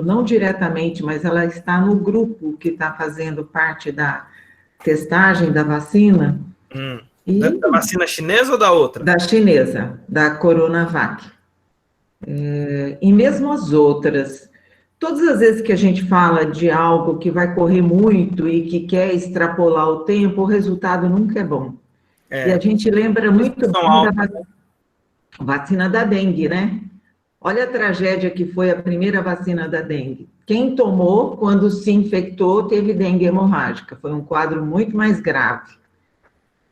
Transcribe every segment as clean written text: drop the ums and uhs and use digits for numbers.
não diretamente, mas ela está no grupo que está fazendo parte da testagem da vacina, Da vacina chinesa ou da outra? Da chinesa, da Coronavac. E mesmo as outras, todas as vezes que a gente fala de algo que vai correr muito e que quer extrapolar o tempo, o resultado nunca é bom. E a gente lembra muito bem da vacina da dengue, né? Olha a tragédia que foi a primeira vacina da dengue. Quem tomou, quando se infectou, teve dengue hemorrágica. Foi um quadro muito mais grave.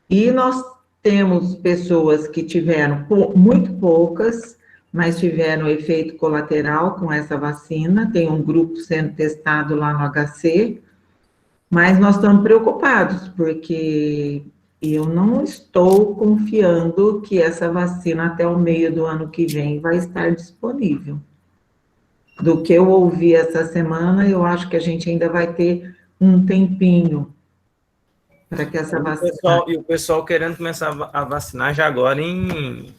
E nós temos pessoas que tiveram muito poucas, mas tiveram efeito colateral com essa vacina. Tem um grupo sendo testado lá no HC, mas nós estamos preocupados, porque eu não estou confiando que essa vacina até o meio do ano que vem vai estar disponível. Do que eu ouvi essa semana, eu acho que a gente ainda vai ter um tempinho para que essa vacina... E o pessoal querendo começar a vacinar já agora em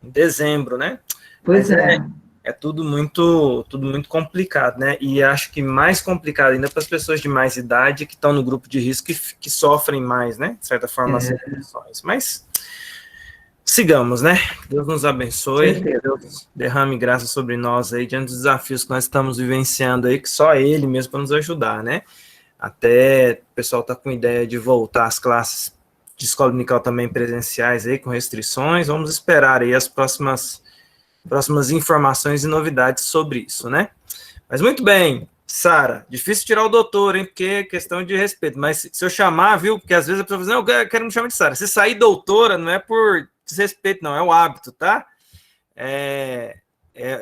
dezembro, né? Pois é. É tudo muito complicado, né? E acho que mais complicado ainda para as pessoas de mais idade que estão no grupo de risco que sofrem mais, né? De certa forma, as infecções. Mas sigamos, né? Deus nos abençoe. Deus derrame graça sobre nós aí diante dos desafios que nós estamos vivenciando aí, que só Ele mesmo para nos ajudar, né? Até o pessoal está com ideia de voltar às classes de escola dominical também presenciais aí, com restrições. Vamos esperar aí as próximas informações e novidades sobre isso, né? Mas muito bem, Sara, difícil tirar o doutor, hein? Porque é questão de respeito. Mas se eu chamar, viu? Porque às vezes a pessoa fala assim, não, eu quero me chamar de Sara. Se sair doutora, não é por desrespeito, não, é o hábito, tá? É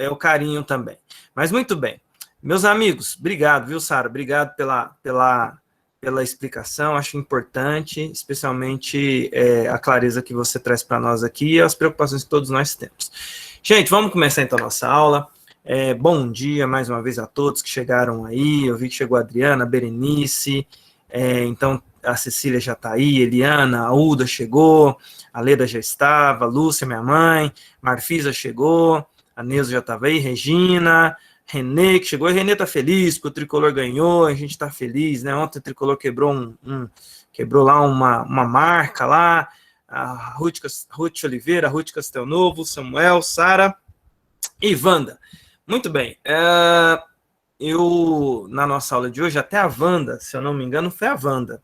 o carinho também. Mas muito bem. Meus amigos, obrigado, viu, Sara? Obrigado pela explicação, acho importante, especialmente a clareza que você traz para nós aqui e as preocupações que todos nós temos. Gente, vamos começar então a nossa aula. Bom dia mais uma vez a todos que chegaram aí. Eu vi que chegou a Adriana, a Berenice, então a Cecília já está aí, Eliana, a Uda chegou, a Leda já estava, a Lúcia, minha mãe, Marfisa chegou, a Neuza já estava aí, Regina, Renê, que chegou, e Renê tá feliz, porque o Tricolor ganhou, a gente tá feliz, né? Ontem o Tricolor quebrou quebrou lá uma marca lá, a Ruth Oliveira, a Ruth Castelnovo, Samuel, Sara e Wanda. Muito bem, na nossa aula de hoje, até a Wanda, se eu não me engano, foi a Wanda.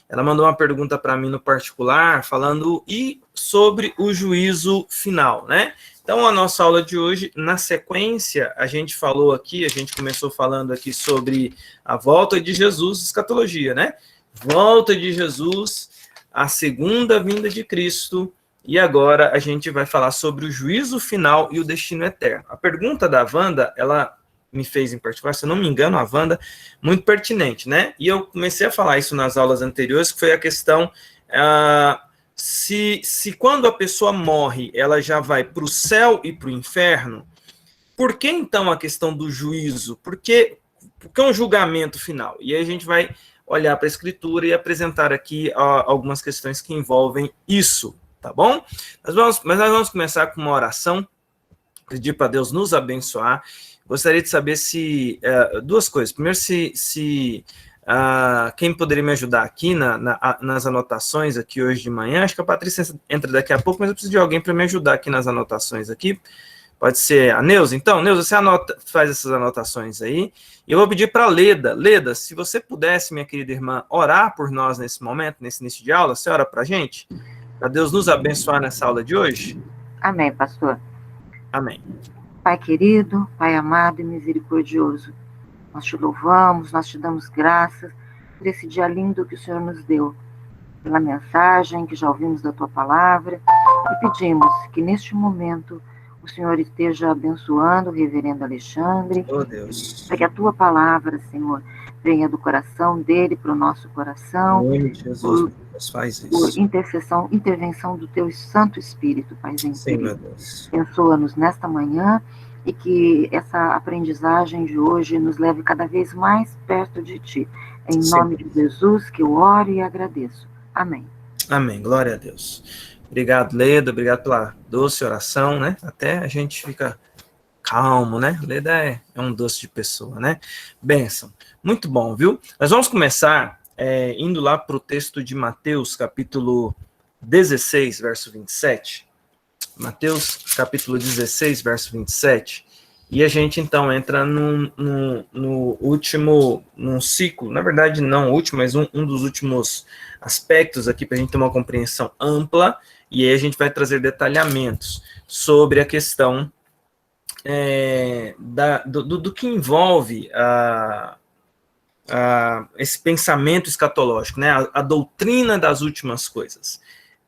Ela mandou uma pergunta para mim no particular, falando sobre o juízo final, né? Então, a nossa aula de hoje, na sequência, a gente começou falando aqui sobre a volta de Jesus, escatologia, né? Volta de Jesus, a segunda vinda de Cristo, e agora a gente vai falar sobre o juízo final e o destino eterno. A pergunta da Wanda, ela me fez em particular, se eu não me engano, a Wanda, muito pertinente, né? E eu comecei a falar isso nas aulas anteriores, que foi a questão... Se quando a pessoa morre, ela já vai para o céu e para o inferno, por que então a questão do juízo? Por que um julgamento final? E aí a gente vai olhar para a Escritura e apresentar aqui algumas questões que envolvem isso, tá bom? Mas nós vamos começar com uma oração, pedir para Deus nos abençoar. Gostaria de saber duas coisas. Primeiro, quem poderia me ajudar aqui nas anotações aqui hoje de manhã? Acho que a Patrícia entra daqui a pouco, mas eu preciso de alguém para me ajudar aqui nas anotações aqui. Pode ser a Neuza? Então, Neuza, você faz essas anotações aí. E eu vou pedir para a Leda. Leda, se você pudesse, minha querida irmã, orar por nós nesse momento, nesse início de aula, você ora para a gente? Para Deus nos abençoar nessa aula de hoje? Amém, pastor. Amém. Pai querido, Pai amado e misericordioso, nós te louvamos, nós te damos graças por esse dia lindo que o Senhor nos deu, pela mensagem que já ouvimos da tua palavra, e pedimos que neste momento o Senhor esteja abençoando o reverendo Alexandre, Deus, para que a tua palavra, Senhor, venha do coração dele para o nosso coração, em nome de Jesus, faz isso. Por intervenção do teu Santo Espírito, Paizinho. Sim, meu Deus. Abençoa-nos nesta manhã e que essa aprendizagem de hoje nos leve cada vez mais perto de ti. Em nome de Jesus que eu oro e agradeço. Amém. Amém, glória a Deus. Obrigado, Leda, obrigado pela doce oração, né? Até a gente fica calmo, né? Leda é um doce de pessoa, né? Bênção. Muito bom, viu? Nós vamos começar indo lá para o texto de Mateus, capítulo 16, verso 27. Mateus, capítulo 16, verso 27. E a gente, então, entra no último, num ciclo, na verdade, não o último, mas um dos últimos aspectos aqui, para a gente ter uma compreensão ampla, e aí a gente vai trazer detalhamentos sobre a questão do que envolve esse pensamento escatológico, né? A doutrina das últimas coisas.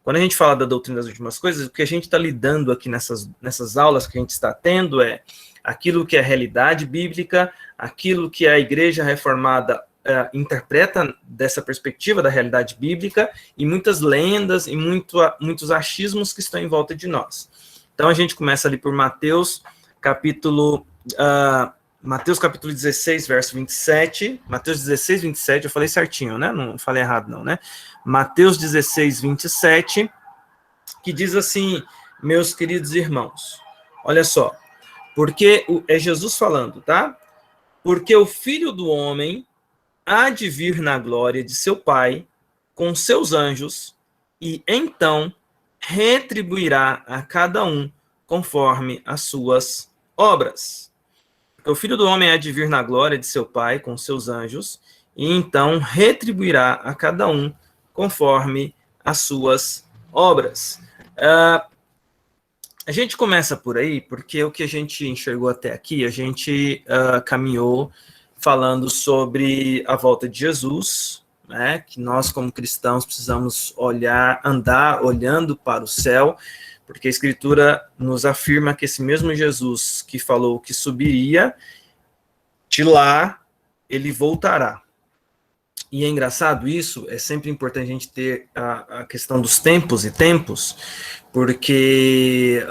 Quando a gente fala da doutrina das últimas coisas, o que a gente está lidando aqui nessas aulas que a gente está tendo é aquilo que é a realidade bíblica, aquilo que a Igreja Reformada interpreta dessa perspectiva da realidade bíblica, e muitas lendas e muitos achismos que estão em volta de nós. Então a gente começa ali por Mateus capítulo 16, verso 27, Mateus 16, 27, eu falei certinho, né? Não falei errado não, né? Mateus 16, 27, que diz assim, meus queridos irmãos, olha só, porque, é Jesus falando, tá? Porque o Filho do Homem há de vir na glória de seu Pai, com seus anjos, e então retribuirá a cada um conforme as suas obras. Porque o Filho do Homem há de vir na glória de seu Pai, com seus anjos, e então retribuirá a cada um conforme as suas obras. A gente começa por aí, porque o que a gente enxergou até aqui, a gente caminhou falando sobre a volta de Jesus, né, que nós como cristãos precisamos andar olhando para o céu, porque a Escritura nos afirma que esse mesmo Jesus que falou que subiria, de lá ele voltará. E é engraçado isso, é sempre importante a gente ter a questão dos tempos e tempos, porque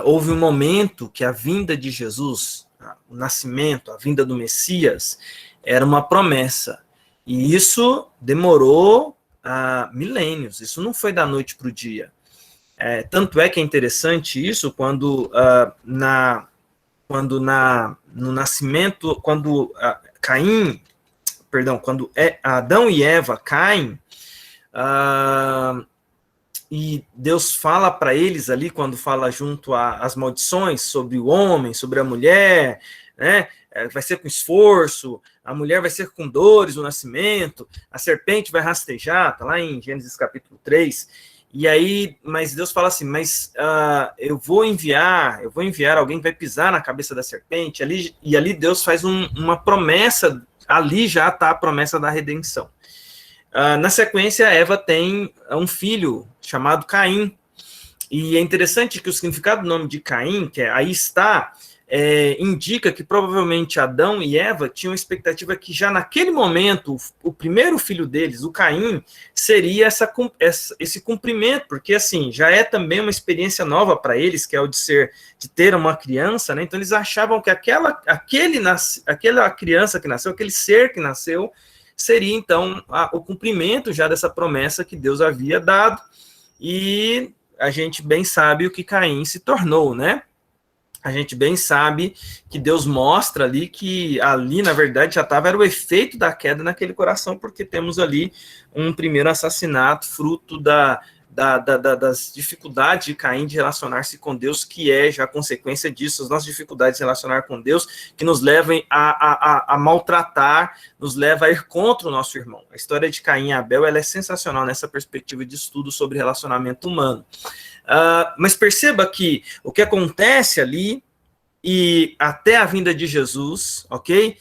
houve um momento que a vinda de Jesus, o nascimento, a vinda do Messias, era uma promessa. E isso demorou milênios, isso não foi da noite para o dia. Tanto é que é interessante isso quando no nascimento, quando quando Adão e Eva caem, e Deus fala para eles ali, quando fala junto às maldições sobre o homem, sobre a mulher, né? Vai ser com esforço, a mulher vai ser com dores no nascimento, a serpente vai rastejar, está lá em Gênesis capítulo 3, e aí, mas Deus fala assim, eu vou enviar alguém que vai pisar na cabeça da serpente, e ali Deus faz uma promessa, ali já está a promessa da redenção. Na sequência, Eva tem um filho chamado Caim, e é interessante que o significado do nome de Caim, que é aí está, indica que provavelmente Adão e Eva tinham a expectativa que já naquele momento, o primeiro filho deles, o Caim, seria esse cumprimento, porque assim, já é também uma experiência nova para eles, que é o de ter uma criança, né? Então eles achavam que aquela criança que nasceu, aquele ser que nasceu, seria então o cumprimento já dessa promessa que Deus havia dado, e a gente bem sabe o que Caim se tornou, né? A gente bem sabe que Deus mostra ali que ali, na verdade, era o efeito da queda naquele coração, porque temos ali um primeiro assassinato, fruto das dificuldades de Caim de relacionar-se com Deus, que é já consequência disso, as nossas dificuldades de relacionar com Deus, que nos levam a maltratar, nos leva a ir contra o nosso irmão. A história de Caim e Abel, ela é sensacional nessa perspectiva de estudo sobre relacionamento humano. Mas perceba que o que acontece ali, e até a vinda de Jesus, ok?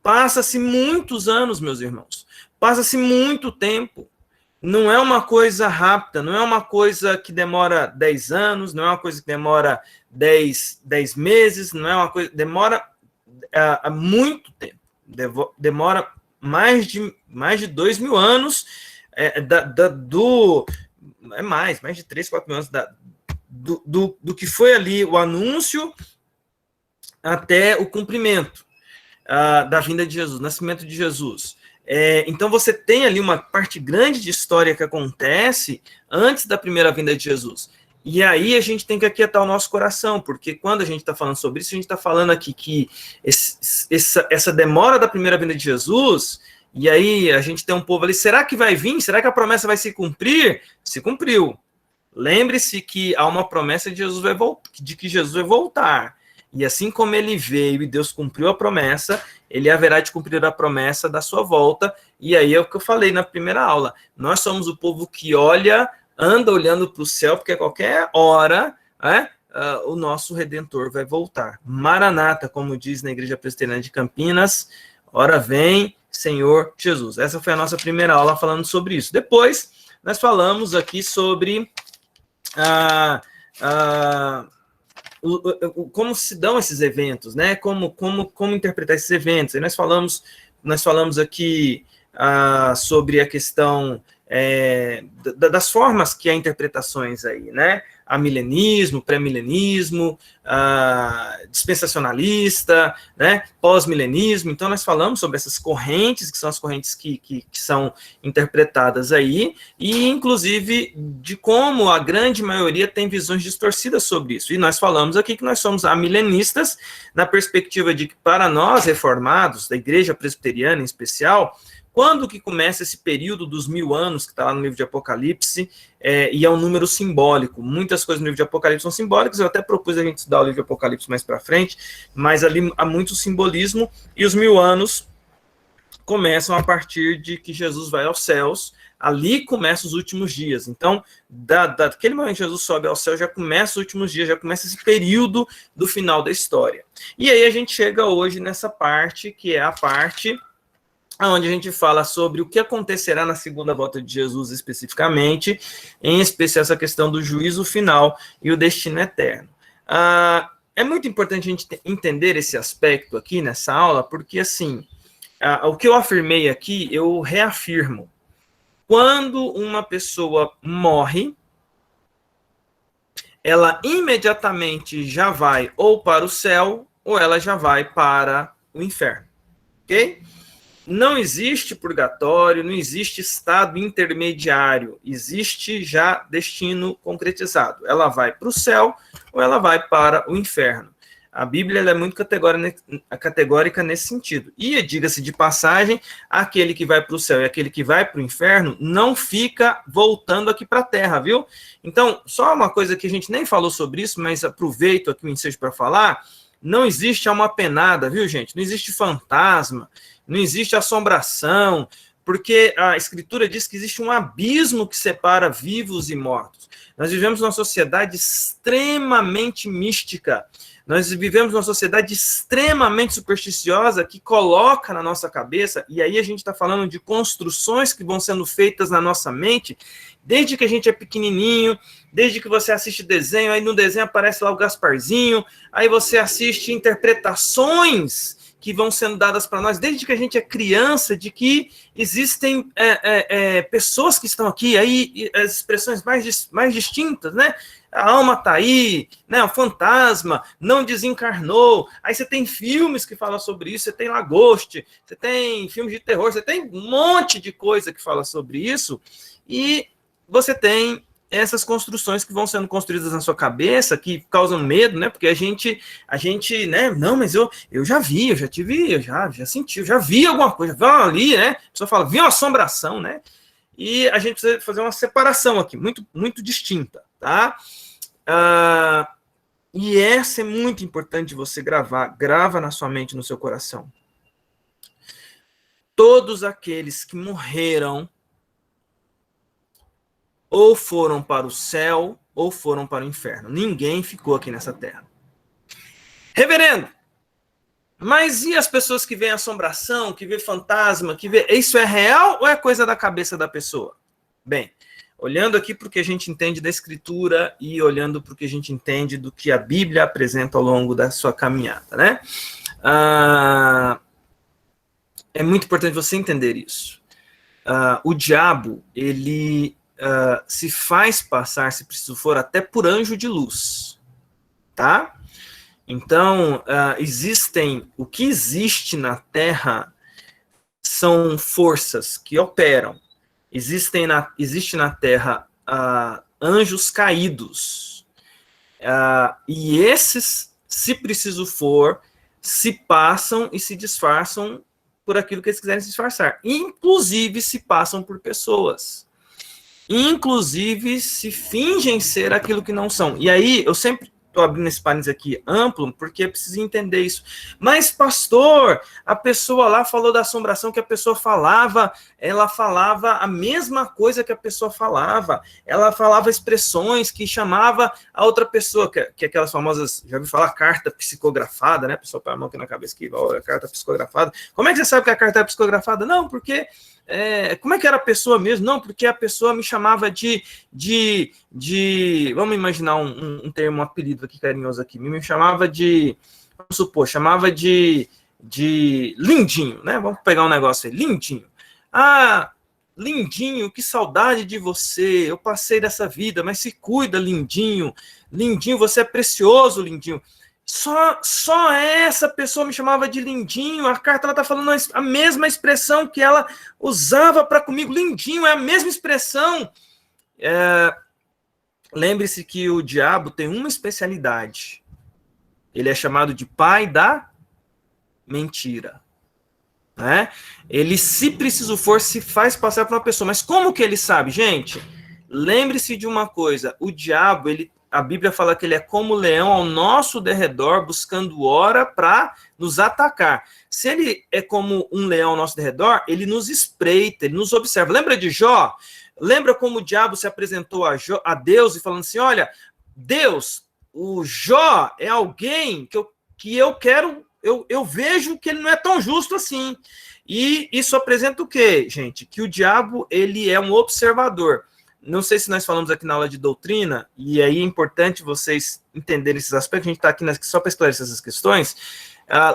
Passa-se muitos anos, meus irmãos. Passa-se muito tempo. Não é uma coisa rápida, não é uma coisa que demora 10 anos, não é uma coisa que demora 10 meses, não é uma coisa... Demora muito tempo. Demora mais de 2.000 anos mais de 3, 4 anos do que foi ali o anúncio até o cumprimento da vinda de Jesus, nascimento de Jesus. Então você tem ali uma parte grande de história que acontece antes da primeira vinda de Jesus. E aí a gente tem que aquietar o nosso coração, porque quando a gente está falando sobre isso, a gente está falando aqui que essa demora da primeira vinda de Jesus, e aí a gente tem um povo ali, será que vai vir? Será que a promessa vai se cumprir? Se cumpriu. Lembre-se que há uma promessa de que Jesus vai voltar. E assim como ele veio e Deus cumpriu a promessa, ele haverá de cumprir a promessa da sua volta. E aí é o que eu falei na primeira aula. Nós somos o povo que anda olhando para o céu, porque a qualquer hora o nosso Redentor vai voltar. Maranata, como diz na Igreja Presbiteriana de Campinas, ora vem, Senhor Jesus. Essa foi a nossa primeira aula falando sobre isso. Depois, nós falamos aqui sobre como se dão esses eventos, né? Como interpretar esses eventos. E nós falamos aqui sobre a questão das formas que há interpretações aí, né? Amilenismo, pré-milenismo, dispensacionalista, né? Pós-milenismo. Então, nós falamos sobre essas correntes, que são as correntes que são interpretadas aí, e, inclusive, de como a grande maioria tem visões distorcidas sobre isso. E nós falamos aqui que nós somos amilenistas, na perspectiva de que, para nós, reformados, da Igreja Presbiteriana em especial, quando que começa esse período dos 1000 anos, que está lá no livro de Apocalipse, e é um número simbólico. Muitas coisas no livro de Apocalipse são simbólicas, eu até propus a gente estudar o livro de Apocalipse mais para frente, mas ali há muito simbolismo, e os 1000 anos começam a partir de que Jesus vai aos céus, ali começam os últimos dias. Então, daquele momento que Jesus sobe ao céu, já começa os últimos dias, já começa esse período do final da história. E aí a gente chega hoje nessa parte, que é a parte onde a gente fala sobre o que acontecerá na segunda volta de Jesus especificamente, em especial essa questão do juízo final e o destino eterno. É muito importante a gente entender esse aspecto aqui nessa aula, porque, assim, o que eu afirmei aqui, eu reafirmo. Quando uma pessoa morre, ela imediatamente já vai ou para o céu, ou ela já vai para o inferno, ok? Não existe purgatório, não existe estado intermediário, existe já destino concretizado. Ela vai para o céu ou ela vai para o inferno. A Bíblia ela é muito categórica nesse sentido. E, diga-se de passagem, aquele que vai para o céu e aquele que vai para o inferno não fica voltando aqui para a Terra, viu? Então, só uma coisa que a gente nem falou sobre isso, mas aproveito aqui o ensejo para falar, não existe alma penada, viu, gente? Não existe fantasma, não existe assombração, porque a Escritura diz que existe um abismo que separa vivos e mortos. Nós vivemos numa sociedade extremamente mística, nós vivemos numa sociedade extremamente supersticiosa que coloca na nossa cabeça, e aí a gente está falando de construções que vão sendo feitas na nossa mente, desde que a gente é pequenininho, desde que você assiste desenho, aí no desenho aparece lá o Gasparzinho, aí você assiste interpretações que vão sendo dadas para nós, desde que a gente é criança, de que existem pessoas que estão aqui, aí as expressões mais distintas, né? A alma está aí, né? O fantasma não desencarnou. Aí você tem filmes que falam sobre isso, você tem Lagoste, você tem filmes de terror, você tem um monte de coisa que fala sobre isso, e você tem essas construções que vão sendo construídas na sua cabeça, que causam medo, né? Porque a gente, né? Não, mas eu já vi, eu já tive, eu já senti, eu já vi alguma coisa, viu ali, né? A pessoa fala, vi uma assombração, né? E a gente precisa fazer uma separação aqui, muito, muito distinta, tá? E essa é muito importante você grava na sua mente, no seu coração. Todos aqueles que morreram ou foram para o céu, ou foram para o inferno. Ninguém ficou aqui nessa terra. Reverendo, mas e as pessoas que veem assombração, que vê fantasma, que vê... Isso é real ou é coisa da cabeça da pessoa? Bem, olhando aqui para o que a gente entende da Escritura e olhando para o que a gente entende do que a Bíblia apresenta ao longo da sua caminhada, né? É muito importante você entender isso. O diabo, ele... se faz passar, se preciso for, até por anjo de luz, tá? Então, o que existe na Terra são forças que operam. Existe na Terra anjos caídos, E esses, se preciso for, se passam e se disfarçam por aquilo que eles quiserem se disfarçar. Inclusive, se passam por pessoas. Inclusive, se fingem ser aquilo que não são. E aí, eu sempre estou abrindo esse parênteses aqui amplo, porque eu preciso entender isso. Mas, pastor, a pessoa lá falou da assombração que a pessoa falava, ela falava a mesma coisa que a pessoa falava, ela falava expressões que chamava a outra pessoa, que aquelas famosas, já ouviu falar, carta psicografada, né? A pessoa põe a mão aqui na cabeça que a carta psicografada. Como é que você sabe que a carta é psicografada? Não, porque... como é que era a pessoa mesmo? Não, porque a pessoa me chamava de vamos imaginar um termo, um apelido aqui carinhoso aqui, me chamava de, vamos supor, chamava de Lindinho, né? Vamos pegar um negócio aí, Lindinho. Ah, Lindinho, que saudade de você, eu passei dessa vida, mas se cuida, Lindinho. Lindinho, você é precioso, Lindinho. Só essa pessoa me chamava de Lindinho. A carta está falando a mesma expressão que ela usava para comigo. Lindinho é a mesma expressão. Lembre-se que o diabo tem uma especialidade. Ele é chamado de pai da mentira. Né? Ele, se preciso for, se faz passar por uma pessoa. Mas como que ele sabe, gente? Lembre-se de uma coisa. O diabo, a Bíblia fala que ele é como leão ao nosso derredor, buscando hora para nos atacar. Se ele é como um leão ao nosso derredor, ele nos espreita, ele nos observa. Lembra de Jó? Lembra como o diabo se apresentou a Deus e falando assim, olha, Deus, o Jó é alguém que eu quero, eu vejo que ele não é tão justo assim. E isso apresenta o quê, gente? Que o diabo, ele é um observador. Não sei se nós falamos aqui na aula de doutrina, e aí é importante vocês entenderem esses aspectos, a gente está aqui só para esclarecer essas questões.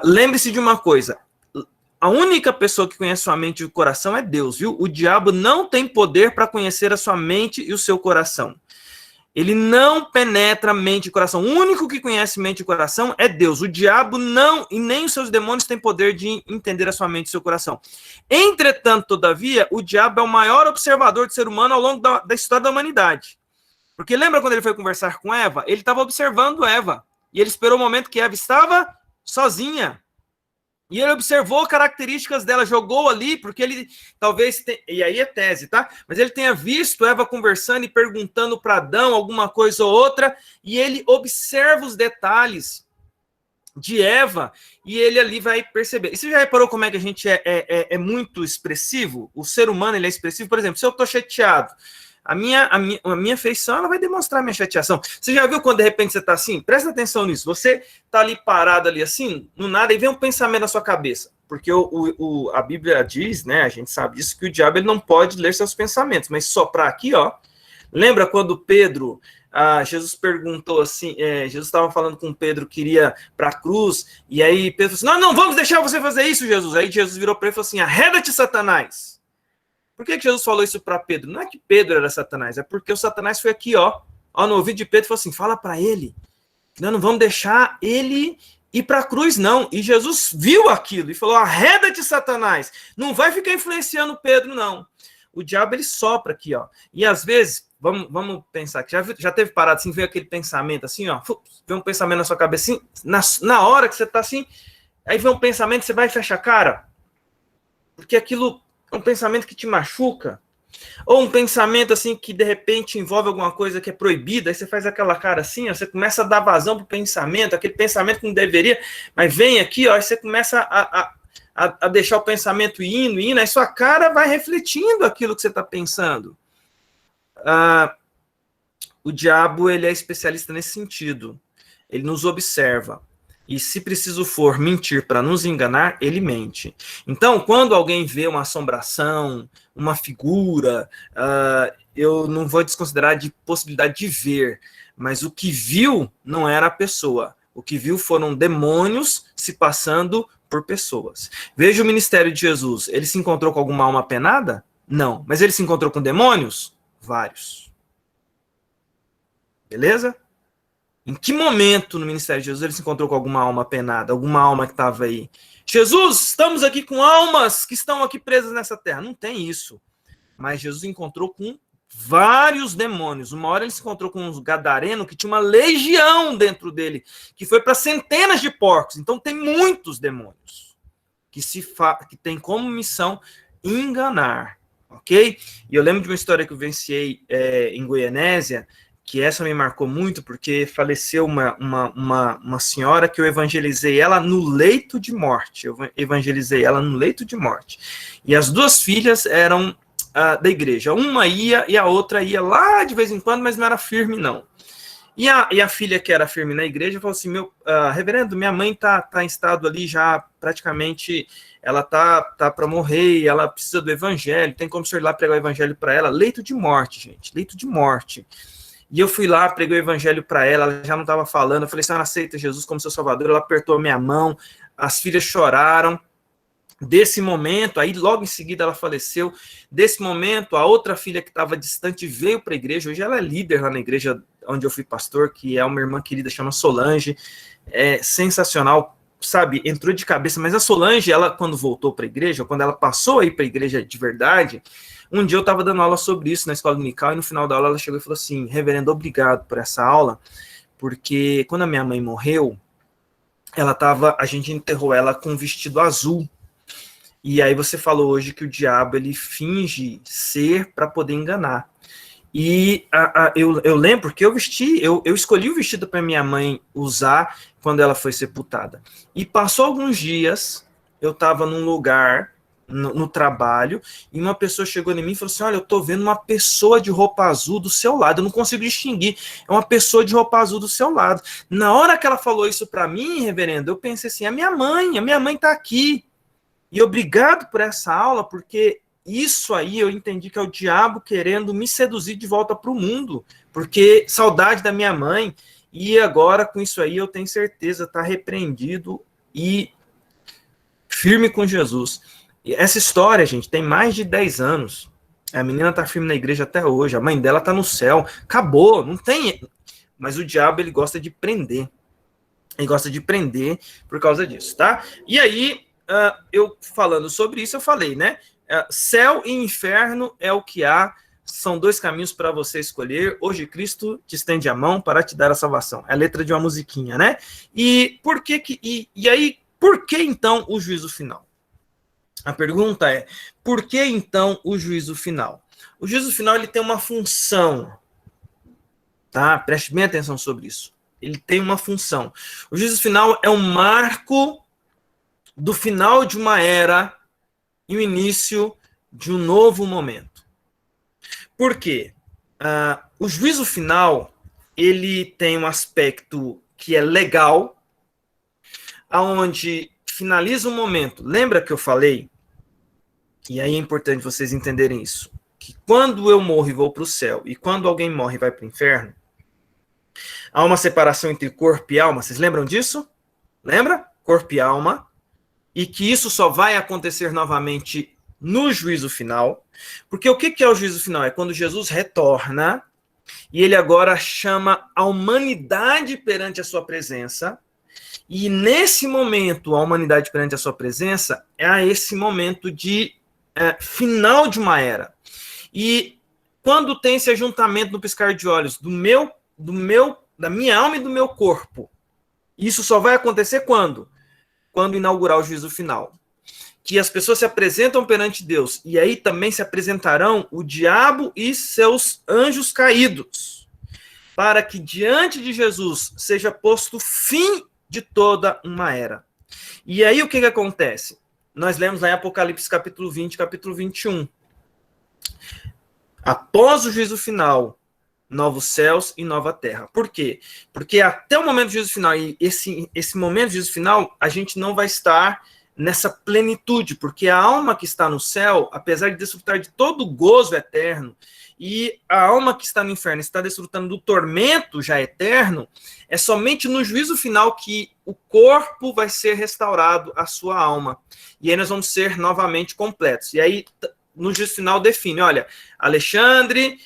Lembre-se de uma coisa, a única pessoa que conhece sua mente e o coração é Deus, viu? O diabo não tem poder para conhecer a sua mente e o seu coração. Ele não penetra mente e coração. O único que conhece mente e coração é Deus. O diabo não, e nem os seus demônios têm poder de entender a sua mente e seu coração. Entretanto, todavia, o diabo é o maior observador do ser humano ao longo da história da humanidade. Porque lembra quando ele foi conversar com Eva? Ele estava observando Eva. E ele esperou o momento que Eva estava sozinha. E ele observou características dela, jogou ali, porque ele talvez, e aí é tese, tá? Mas ele tenha visto Eva conversando e perguntando para Adão alguma coisa ou outra, e ele observa os detalhes de Eva, e ele ali vai perceber. E você já reparou como é que a gente é muito expressivo? O ser humano, ele é expressivo. Por exemplo, se eu estou chateado, a minha feição, ela vai demonstrar a minha chateação. Você já viu quando de repente você está assim? Presta atenção nisso. Você está ali parado ali assim, no nada, e vem um pensamento na sua cabeça. Porque a Bíblia diz, né, a gente sabe disso, que o diabo ele não pode ler seus pensamentos, mas soprar aqui, ó. Lembra quando Pedro, Jesus perguntou assim, Jesus estava falando com Pedro que iria para a cruz, e aí Pedro falou assim, não vamos deixar você fazer isso, Jesus. Aí Jesus virou para ele e falou assim, arreda-te, Satanás. Por que Jesus falou isso para Pedro? Não é que Pedro era Satanás, é porque o Satanás foi aqui, ó no ouvido de Pedro, falou assim, fala para ele, não vamos deixar ele ir para a cruz, não. E Jesus viu aquilo e falou, arreda-te, Satanás, não vai ficar influenciando Pedro, não. O diabo, ele sopra aqui, ó. E às vezes, vamos pensar, que já teve parado assim, veio aquele pensamento assim, ó, vem um pensamento na sua cabeça assim, na hora que você tá assim, aí vem um pensamento, você vai e fecha a cara, porque aquilo um pensamento que te machuca, ou um pensamento assim que de repente envolve alguma coisa que é proibida, aí você faz aquela cara assim, ó, você começa a dar vazão pro pensamento, aquele pensamento que não deveria, mas vem aqui, ó, aí você começa a deixar o pensamento indo, aí sua cara vai refletindo aquilo que você está pensando. O diabo, ele é especialista nesse sentido, ele nos observa. E se preciso for mentir para nos enganar, ele mente. Então, quando alguém vê uma assombração, uma figura, eu não vou desconsiderar de possibilidade de ver, mas o que viu não era a pessoa. O que viu foram demônios se passando por pessoas. Veja o ministério de Jesus. Ele se encontrou com alguma alma penada? Não. Mas ele se encontrou com demônios? Vários. Beleza? Em que momento no ministério de Jesus ele se encontrou com alguma alma penada, alguma alma que estava aí? Jesus, estamos aqui com almas que estão aqui presas nessa terra. Não tem isso. Mas Jesus encontrou com vários demônios. Uma hora ele se encontrou com um gadareno que tinha uma legião dentro dele, que foi para centenas de porcos. Então tem muitos demônios que tem como missão enganar, ok? E eu lembro de uma história que eu vivenciei em Goianésia, que essa me marcou muito, porque faleceu uma senhora que eu evangelizei ela no leito de morte. E as duas filhas eram da igreja. Uma ia e a outra ia lá de vez em quando, mas não era firme, não. E a filha que era firme na igreja falou assim, reverendo, minha mãe tá em estado ali já praticamente, ela tá para morrer, ela precisa do evangelho, tem como o senhor ir lá pregar o evangelho para ela? Leito de morte, gente, leito de morte. E eu fui lá, preguei o evangelho para ela já não estava falando, eu falei, senhora aceita Jesus como seu salvador? Ela apertou a minha mão, as filhas choraram. Desse momento, aí logo em seguida ela faleceu. Desse momento, a outra filha que estava distante veio para a igreja. Hoje ela é líder lá na igreja onde eu fui pastor, que é uma irmã querida, chama Solange. É sensacional, sabe? Entrou de cabeça. Mas a Solange, ela quando voltou para a igreja, quando ela passou a ir para a igreja de verdade, um dia eu estava dando aula sobre isso na escola dominical e no final da aula ela chegou e falou assim, reverendo, obrigado por essa aula, porque quando a minha mãe morreu, a gente enterrou ela com um vestido azul. E aí você falou hoje que o diabo, ele finge ser para poder enganar. E eu lembro que eu escolhi o vestido para minha mãe usar quando ela foi sepultada. E passou alguns dias, eu estava num lugar, no trabalho, e uma pessoa chegou em mim e falou assim, olha, eu estou vendo uma pessoa de roupa azul do seu lado, eu não consigo distinguir, é uma pessoa de roupa azul do seu lado. Na hora que ela falou isso para mim, reverendo, eu pensei assim, a minha mãe está aqui. E obrigado por essa aula, porque isso aí eu entendi que é o diabo querendo me seduzir de volta para o mundo, porque saudade da minha mãe, e agora com isso aí eu tenho certeza, está repreendido e firme com Jesus. E essa história, gente, tem mais de 10 anos, a menina está firme na igreja até hoje, a mãe dela está no céu, acabou, não tem... Mas o diabo, ele gosta de prender, por causa disso, tá? E aí... eu falando sobre isso, eu falei, né? Céu e inferno é o que há, são dois caminhos para você escolher. Hoje Cristo te estende a mão para te dar a salvação. É a letra de uma musiquinha, né? E por que então o juízo final? A pergunta é, por que então o juízo final? O juízo final, ele tem uma função, tá? Preste bem atenção sobre isso. Ele tem uma função. O juízo final é um marco do final de uma era e o início de um novo momento. Por quê? O juízo final, ele tem um aspecto que é legal, aonde finaliza um momento. Lembra que eu falei, e aí é importante vocês entenderem isso, que quando eu morro e vou para o céu, e quando alguém morre e vai para o inferno, há uma separação entre corpo e alma. Vocês lembram disso? Lembra? Corpo e alma. E que isso só vai acontecer novamente no juízo final. Porque o que é o juízo final? É quando Jesus retorna e ele agora chama a humanidade perante a sua presença. E nesse momento, a humanidade perante a sua presença é esse momento de final de uma era. E quando tem esse ajuntamento no piscar de olhos da minha alma e do meu corpo, isso só vai acontecer quando? Quando inaugurar o juízo final. Que as pessoas se apresentam perante Deus, e aí também se apresentarão o diabo e seus anjos caídos, para que diante de Jesus seja posto fim de toda uma era. E aí o que acontece? Nós lemos lá em Apocalipse capítulo 20, capítulo 21. Após o juízo final, novos céus e nova terra. Por quê? Porque até o momento do juízo final, e esse momento do juízo final, a gente não vai estar nessa plenitude, porque a alma que está no céu, apesar de desfrutar de todo o gozo eterno, e a alma que está no inferno está desfrutando do tormento já eterno, é somente no juízo final que o corpo vai ser restaurado à sua alma. E aí nós vamos ser novamente completos. E aí, no juízo final, define, olha, Alexandre,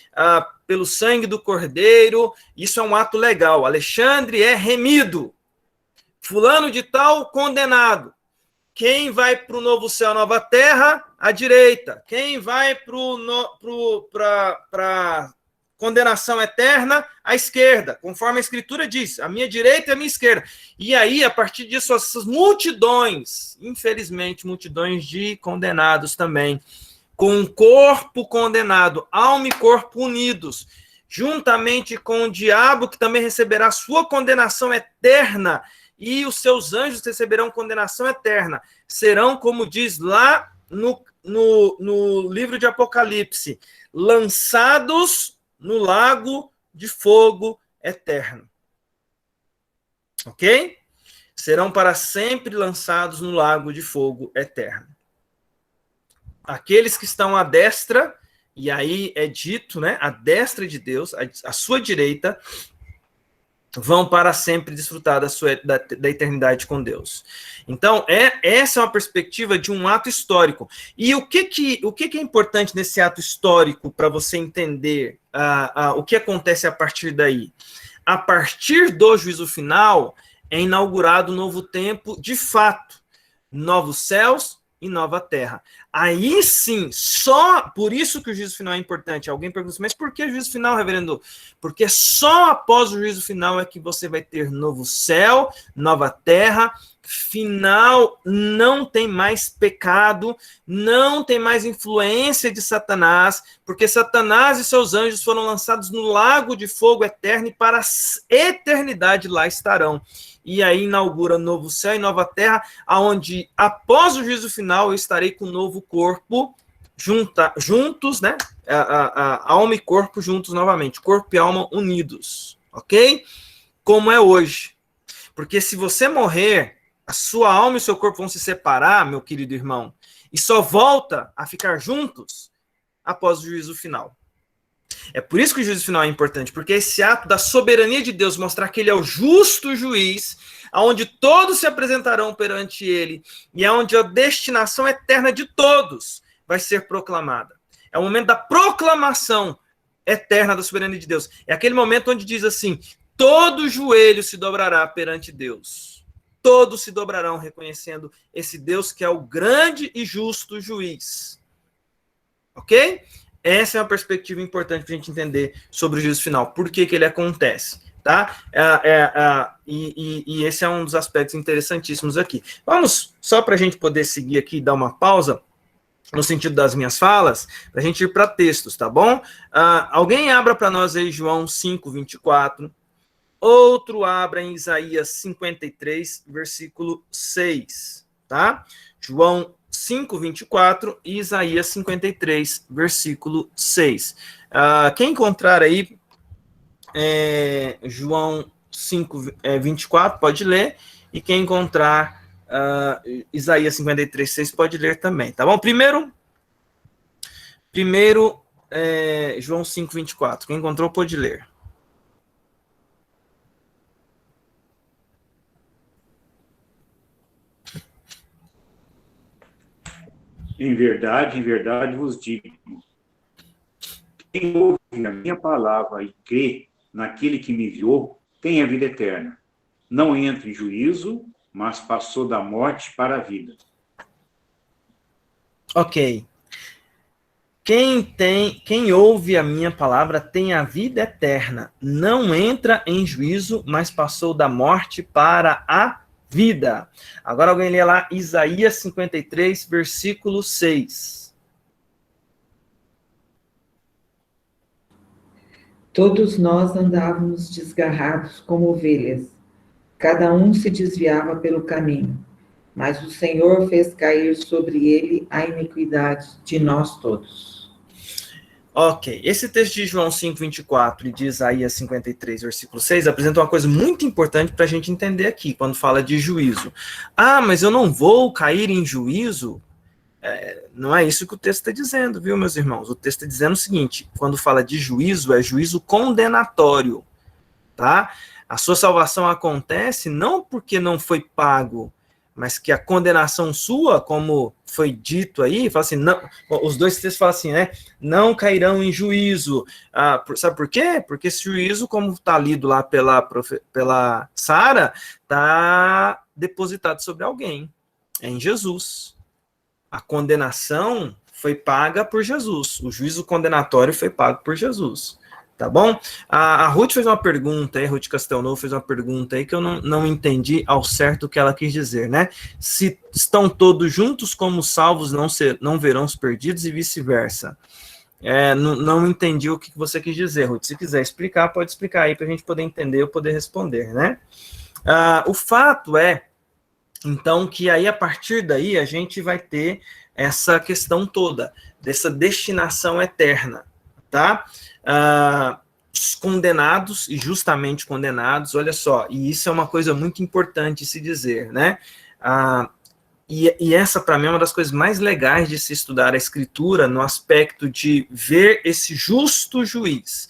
pelo sangue do Cordeiro, isso é um ato legal. Alexandre é remido. Fulano de tal, condenado. Quem vai para o novo céu, nova terra? À direita. Quem vai para condenação eterna? À esquerda. Conforme a Escritura diz, a minha direita e a minha esquerda. E aí, a partir disso, essas multidões, infelizmente, multidões de condenados também, com um corpo condenado, alma e corpo unidos, juntamente com o diabo, que também receberá sua condenação eterna, e os seus anjos receberão condenação eterna. Serão, como diz lá no livro de Apocalipse, lançados no lago de fogo eterno. Ok? Serão para sempre lançados no lago de fogo eterno. Aqueles que estão à destra, e aí é dito, né, a destra de Deus, a sua direita, vão para sempre desfrutar da eternidade com Deus. Então, essa é uma perspectiva de um ato histórico. E o que é importante nesse ato histórico para você entender o que acontece a partir daí? A partir do juízo final, é inaugurado um novo tempo de fato. Novos céus e nova terra. Aí sim, só por isso que o juízo final é importante. Alguém pergunta assim, mas por que o juízo final, reverendo? Porque só após o juízo final é que você vai ter novo céu, nova terra, final, não tem mais pecado, não tem mais influência de Satanás, porque Satanás e seus anjos foram lançados no lago de fogo eterno e para a eternidade lá estarão. E aí inaugura novo céu e nova terra, aonde após o juízo final eu estarei com um novo corpo, juntos, né? Alma e corpo juntos novamente, corpo e alma unidos, ok? Como é hoje. Porque se você morrer, a sua alma e o seu corpo vão se separar, meu querido irmão, e só volta a ficar juntos após o juízo final. É por isso que o juízo final é importante, porque esse ato da soberania de Deus, mostrar que ele é o justo juiz, aonde todos se apresentarão perante ele, e aonde a destinação eterna de todos vai ser proclamada. É o momento da proclamação eterna da soberania de Deus. É aquele momento onde diz assim, todo joelho se dobrará perante Deus. Todos se dobrarão reconhecendo esse Deus que é o grande e justo juiz. Ok? Essa é uma perspectiva importante para a gente entender sobre o juízo final. Por que ele acontece? Tá? E esse é um dos aspectos interessantíssimos aqui. Vamos, só para a gente poder seguir aqui e dar uma pausa, no sentido das minhas falas, para a gente ir para textos, tá bom? Alguém abra para nós aí João 5, 24. Outro abra em Isaías 53, versículo 6. Tá? João 5, 24 e Isaías 53, versículo 6. Quem encontrar aí João 5, 24, pode ler. E quem encontrar Isaías 53, 6, pode ler também. Tá bom? Primeiro João 5, 24. Quem encontrou, pode ler. Em verdade vos digo, quem ouve a minha palavra e crê naquele que me enviou, tem a vida eterna. Não entra em juízo, mas passou da morte para a vida. Ok. Quem ouve a minha palavra tem a vida eterna. Não entra em juízo, mas passou da morte para a vida. Agora alguém lê lá Isaías 53, versículo 6. Todos nós andávamos desgarrados como ovelhas. Cada um se desviava pelo caminho. Mas o Senhor fez cair sobre ele a iniquidade de nós todos. Ok, esse texto de João 5, 24 e de Isaías 53, versículo 6, apresenta uma coisa muito importante para a gente entender aqui, quando fala de juízo. Mas eu não vou cair em juízo? Não é isso que o texto está dizendo, viu, meus irmãos? O texto está dizendo o seguinte, quando fala de juízo, é juízo condenatório, tá? A sua salvação acontece não porque não foi pago, mas que a condenação sua, como foi dito aí, fala assim, não, os dois textos falam assim, né? Não cairão em juízo. Sabe por quê? Porque esse juízo, como está lido lá pela Sara, está depositado sobre alguém. É em Jesus. A condenação foi paga por Jesus. O juízo condenatório foi pago por Jesus. Tá bom? A Ruth fez uma pergunta aí, Ruth Castelnau fez uma pergunta aí que eu não entendi ao certo o que ela quis dizer, né? Se estão todos juntos como salvos, não verão os perdidos e vice-versa. Não entendi o que você quis dizer, Ruth. Se quiser explicar, pode explicar aí para a gente poder entender ou poder responder, né? O fato é, então, que aí a partir daí a gente vai ter essa questão toda, dessa destinação eterna, tá? Os condenados, e justamente condenados, olha só, e isso é uma coisa muito importante se dizer, né? E essa, para mim, é uma das coisas mais legais de se estudar a Escritura, no aspecto de ver esse justo juiz.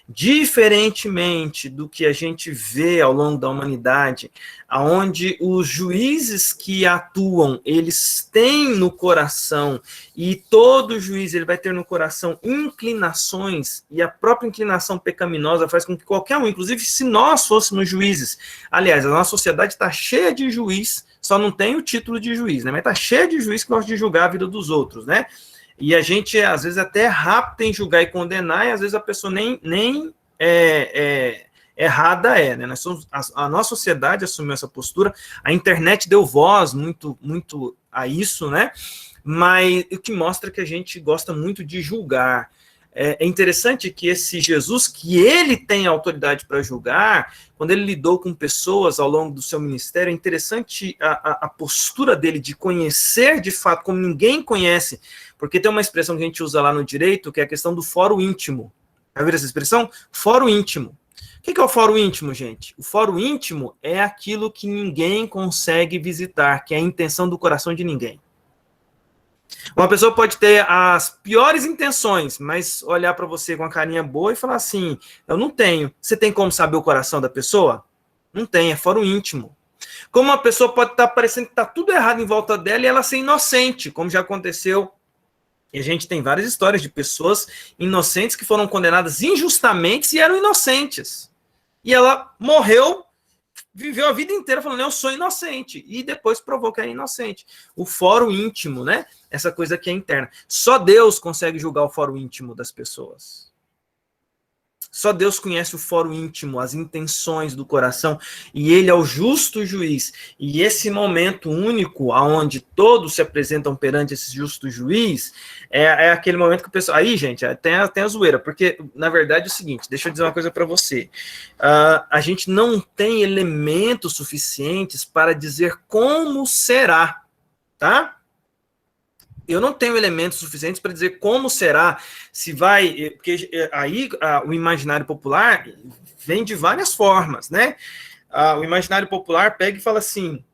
Diferentemente do que a gente vê ao longo da humanidade, onde os juízes que atuam, eles têm no coração, e todo juiz ele vai ter no coração inclinações, e a própria inclinação pecaminosa faz com que qualquer um, inclusive se nós fôssemos juízes, aliás, a nossa sociedade está cheia de juiz, só não tem o título de juiz, né? Mas está cheia de juiz que gosta de julgar a vida dos outros, né? E a gente, às vezes, até é rápido em julgar e condenar, e às vezes a pessoa nem errada é, né? A nossa sociedade assumiu essa postura, a internet deu voz muito a isso, né? Mas o que mostra que a gente gosta muito de julgar. É interessante que esse Jesus, que ele tem autoridade para julgar, quando ele lidou com pessoas ao longo do seu ministério, é interessante a postura dele de conhecer de fato, como ninguém conhece, porque tem uma expressão que a gente usa lá no direito, que é a questão do fórum íntimo. Já viram essa expressão? Fórum íntimo. O que é o fórum íntimo, gente? O fórum íntimo é aquilo que ninguém consegue visitar, que é a intenção do coração de ninguém. Uma pessoa pode ter as piores intenções, mas olhar para você com a carinha boa e falar assim, eu não tenho. Você tem como saber o coração da pessoa? Não tem, é fórum íntimo. Como uma pessoa pode estar parecendo que está tudo errado em volta dela e ela ser inocente, como já aconteceu. E a gente tem várias histórias de pessoas inocentes que foram condenadas injustamente e eram inocentes. E ela morreu, viveu a vida inteira falando, eu sou inocente, e depois provou que é inocente. O fórum íntimo, né? Essa coisa que é interna. Só Deus consegue julgar o fórum íntimo das pessoas. Só Deus conhece o fórum íntimo, as intenções do coração, e ele é o justo juiz. E esse momento único, onde todos se apresentam perante esse justo juiz, é aquele momento que o pessoal... Aí, gente, tem a zoeira, porque, na verdade, é o seguinte, deixa eu dizer uma coisa para você. A gente não tem elementos suficientes para dizer como será, tá? Eu não tenho elementos suficientes para dizer como será, se vai... Porque aí o imaginário popular vem de várias formas, né? O imaginário popular pega e fala assim,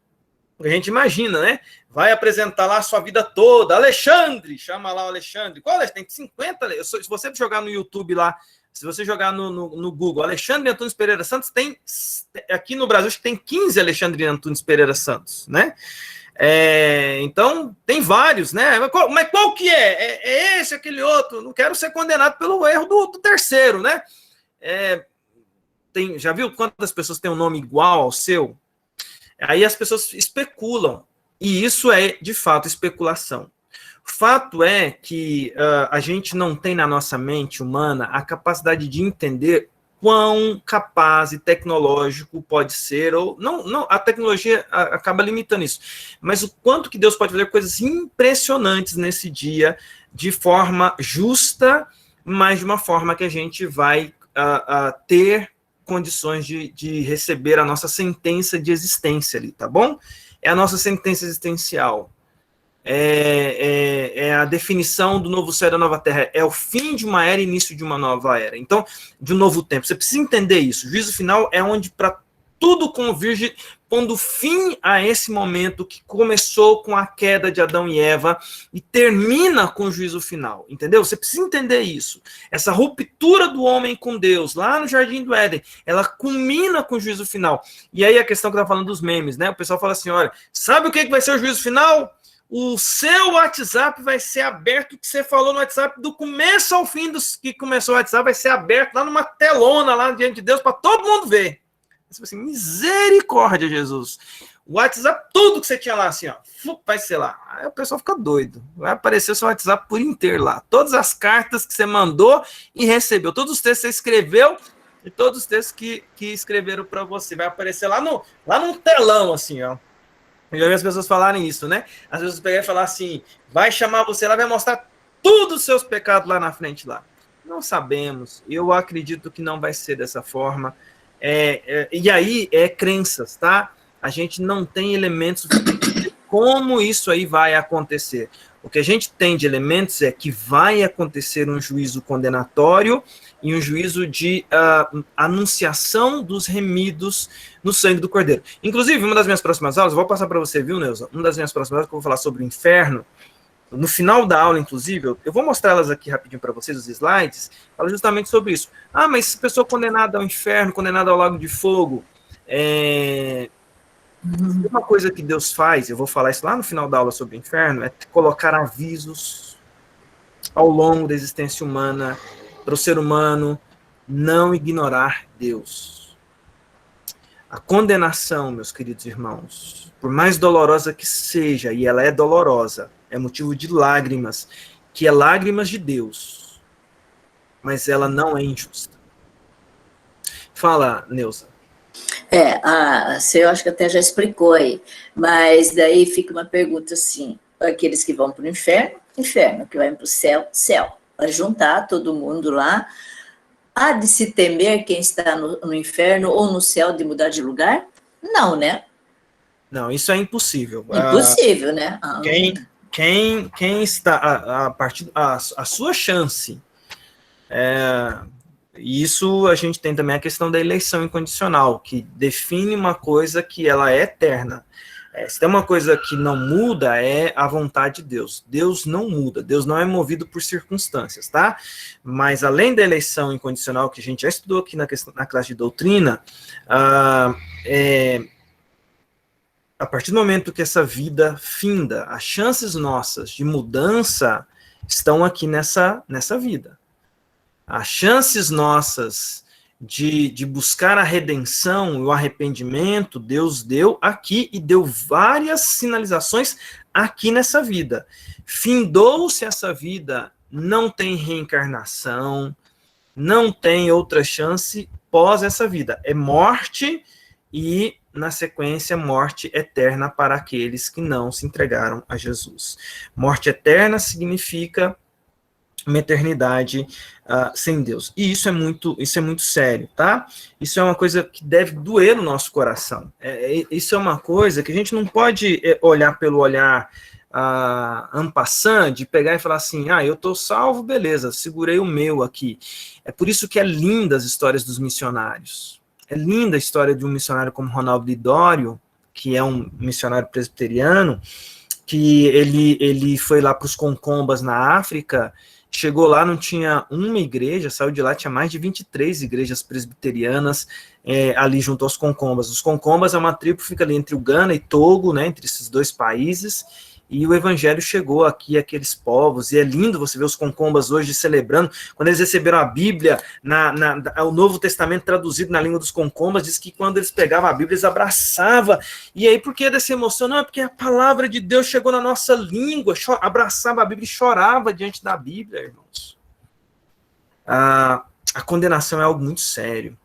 a gente imagina, né? Vai apresentar lá a sua vida toda, Alexandre, chama lá o Alexandre. Qual Alexandre? Tem 50... Se você jogar no YouTube lá, se você jogar no Google, Alexandre Antunes Pereira Santos, tem... Aqui no Brasil, acho que tem 15 Alexandre Antunes Pereira Santos, né? Então, tem vários, né? Mas qual que é? É esse, aquele outro? Não quero ser condenado pelo erro do terceiro, né? Já viu quantas pessoas têm um nome igual ao seu? Aí as pessoas especulam, e isso é, de fato, especulação. O fato é que a gente não tem na nossa mente humana a capacidade de entender quão capaz e tecnológico pode ser, ou não, a tecnologia acaba limitando isso, mas o quanto que Deus pode fazer coisas impressionantes nesse dia, de forma justa, mas de uma forma que a gente vai ter condições de receber a nossa sentença de existência ali, tá bom? É a nossa sentença existencial. É a definição do novo céu e da nova terra, é o fim de uma era e início de uma nova era, então, de um novo tempo. Você precisa entender isso. O juízo final é onde para tudo converge, pondo fim a esse momento que começou com a queda de Adão e Eva e termina com o juízo final, entendeu? Você precisa entender isso. Essa ruptura do homem com Deus, lá no Jardim do Éden, ela culmina com o juízo final. E aí a questão que eu estava falando dos memes, né? O pessoal fala assim, olha, sabe o que vai ser o juízo final? O seu WhatsApp vai ser aberto, o que você falou no WhatsApp, do começo ao fim dos que começou o WhatsApp, vai ser aberto lá numa telona, lá diante de Deus, para todo mundo ver. Você fala assim, misericórdia, Jesus. o WhatsApp, tudo que você tinha lá, assim, ó, vai ser lá. Aí o pessoal fica doido. Vai aparecer o seu WhatsApp por inteiro lá. Todas as cartas que você mandou e recebeu, todos os textos que você escreveu e todos os textos que escreveram para você. Vai aparecer lá no telão, assim, ó. Eu já vi as pessoas falarem isso, né? As pessoas pegarem e falar assim, vai chamar você lá, vai mostrar todos os seus pecados lá na frente lá. Não sabemos. Eu acredito que não vai ser dessa forma. E aí é crenças, tá? A gente não tem elementos de como isso aí vai acontecer. O que a gente tem de elementos é que vai acontecer um juízo condenatório e um juízo de anunciação dos remidos no sangue do Cordeiro. Inclusive, uma das minhas próximas aulas, eu vou passar para você, viu, Neuza? Uma das minhas próximas aulas que eu vou falar sobre o inferno, no final da aula, inclusive, eu vou mostrar elas aqui rapidinho para vocês, os slides, fala justamente sobre isso. Ah, mas se pessoa condenada ao inferno, condenada ao lago de fogo, uma coisa que Deus faz, eu vou falar isso lá no final da aula sobre o inferno, é colocar avisos ao longo da existência humana, para o ser humano não ignorar Deus. A condenação, meus queridos irmãos, por mais dolorosa que seja, e ela é dolorosa, é motivo de lágrimas, que é lágrimas de Deus, mas ela não é injusta. Fala, Neuza. Você eu acho que até já explicou aí, mas daí fica uma pergunta assim, aqueles que vão para o inferno, inferno, que vai para o céu, céu, vai juntar todo mundo lá, há de se temer quem está no inferno ou no céu de mudar de lugar? Não, né? Não, isso é impossível. Impossível, né? Quem está, a sua chance, isso a gente tem também a questão da eleição incondicional, que define uma coisa que ela é eterna. Se tem uma coisa que não muda, é a vontade de Deus. Deus não muda, Deus não é movido por circunstâncias, tá? Mas além da eleição incondicional, que a gente já estudou aqui na classe de doutrina, a partir do momento que essa vida finda, as chances nossas de mudança estão aqui nessa vida. As chances nossas de buscar a redenção e o arrependimento, Deus deu aqui e deu várias sinalizações aqui nessa vida. Findou-se essa vida, não tem reencarnação, não tem outra chance pós essa vida. É morte e, na sequência, morte eterna para aqueles que não se entregaram a Jesus. Morte eterna significa uma eternidade sem Deus. E isso é muito sério, tá? Isso é uma coisa que deve doer no nosso coração. Isso é uma coisa que a gente não pode olhar pelo olhar en passant, de pegar e falar assim, eu tô salvo, beleza, segurei o meu aqui. É por isso que é linda as histórias dos missionários. É linda a história de um missionário como Ronaldo Lidório, que é um missionário presbiteriano, que ele foi lá para os Concombas na África. Chegou lá, não tinha uma igreja, saiu de lá, tinha mais de 23 igrejas presbiterianas ali junto aos Concombas. Os Concombas é uma tribo que fica ali entre o Ghana e Togo, né, entre esses dois países, e o evangelho chegou aqui àqueles povos, e é lindo você ver os Concombas hoje celebrando. Quando eles receberam a Bíblia, o Novo Testamento traduzido na língua dos Concombas, diz que quando eles pegavam a Bíblia, eles abraçavam. E aí, por que dessa emoção? Não, é porque a palavra de Deus chegou na nossa língua, abraçava a Bíblia e chorava diante da Bíblia, irmãos. A condenação é algo muito sério.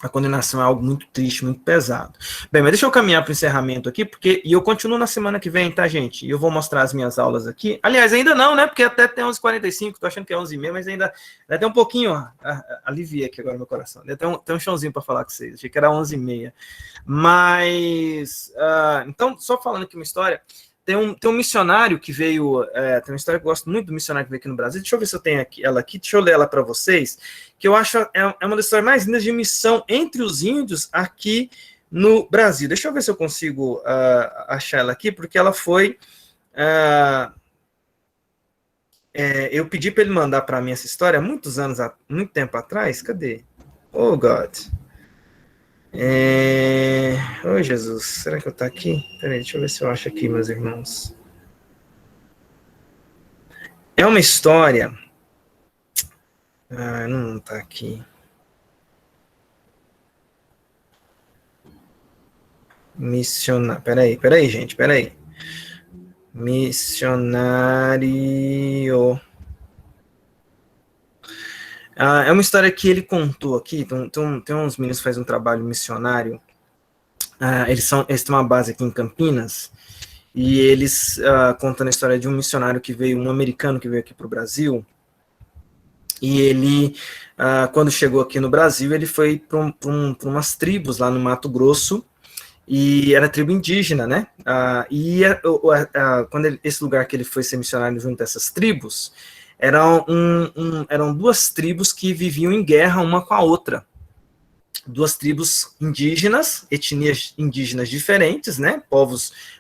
A condenação é algo muito triste, muito pesado. Bem, mas deixa eu caminhar para o encerramento aqui, e eu continuo na semana que vem, tá, gente? E eu vou mostrar as minhas aulas aqui. Aliás, ainda não, né? Porque até tem 11h45, tô achando que é 11h30, mas ainda tem um pouquinho, aliviei aqui agora no meu coração. Tem um chãozinho para falar com vocês, achei que era 11h30. Mas, então, só falando aqui uma história, tem um missionário que veio, tem uma história que eu gosto muito do missionário que veio aqui no Brasil, deixa eu ver se eu tenho ela aqui, deixa eu ler ela para vocês, que eu acho uma das histórias mais lindas de missão entre os índios aqui no Brasil. Deixa eu ver se eu consigo achar ela aqui, porque ela foi... eu pedi para ele mandar para mim essa história há muito tempo atrás, cadê? Oh, God... Oh, Jesus, será que eu tá aqui? Peraí, deixa eu ver se eu acho aqui, meus irmãos. É uma história... não tá aqui. Peraí, gente, peraí. Missionário. É uma história que ele contou aqui. Tem uns meninos que fazem um trabalho missionário. Eles têm uma base aqui em Campinas. E eles contam a história de um missionário um americano que veio aqui para o Brasil. E ele, quando chegou aqui no Brasil, ele foi para umas tribos lá no Mato Grosso. E era tribo indígena, né? Quando esse lugar que ele foi ser missionário junto a essas tribos, eram duas tribos que viviam em guerra uma com a outra. Duas tribos indígenas, etnias indígenas diferentes, né?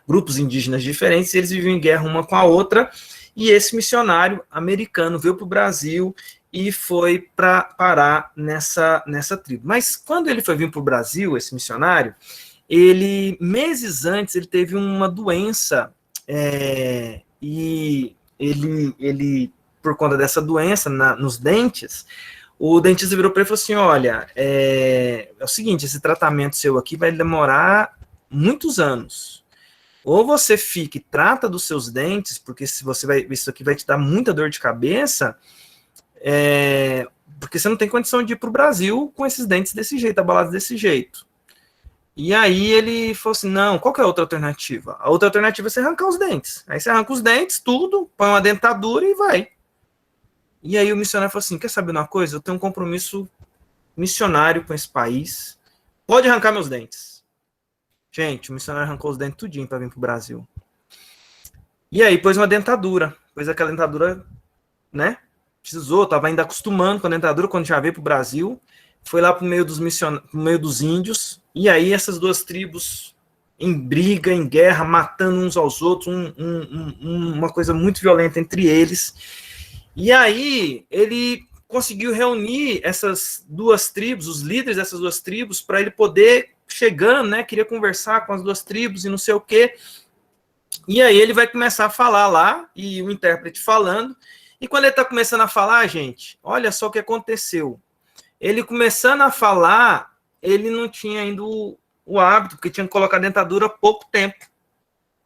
Grupos indígenas diferentes, e eles viviam em guerra uma com a outra. E esse missionário americano veio para o Brasil e foi parar nessa tribo. Mas quando ele foi vir para o Brasil, esse missionário, meses antes, ele teve uma doença, e ele, por conta dessa doença nos dentes, o dentista virou para ele e falou assim, olha, é o seguinte, esse tratamento seu aqui vai demorar muitos anos. Ou você fica e trata dos seus dentes, porque isso aqui vai te dar muita dor de cabeça, porque você não tem condição de ir para o Brasil com esses dentes desse jeito, abalados desse jeito. E aí ele falou assim, não, qual que é a outra alternativa? A outra alternativa é você arrancar os dentes. Aí você arranca os dentes, tudo, põe uma dentadura e vai. E aí o missionário falou assim, quer saber uma coisa? Eu tenho um compromisso missionário com esse país. Pode arrancar meus dentes. Gente, o missionário arrancou os dentes tudinho para vir para o Brasil. E aí pôs uma dentadura. Pôs aquela dentadura, né? Precisou, estava ainda acostumando com a dentadura quando já veio para o Brasil. Foi lá para o meio dos índios. E aí essas duas tribos em briga, em guerra, matando uns aos outros, uma coisa muito violenta entre eles. E aí ele conseguiu reunir essas duas tribos, os líderes dessas duas tribos, para ele poder chegando, né? Queria conversar com as duas tribos e não sei o quê. E aí ele vai começar a falar lá, e o intérprete falando. E quando ele está começando a falar, gente, olha só o que aconteceu. Ele começando a falar, ele não tinha ainda o hábito, porque tinha que colocar a dentadura há pouco tempo.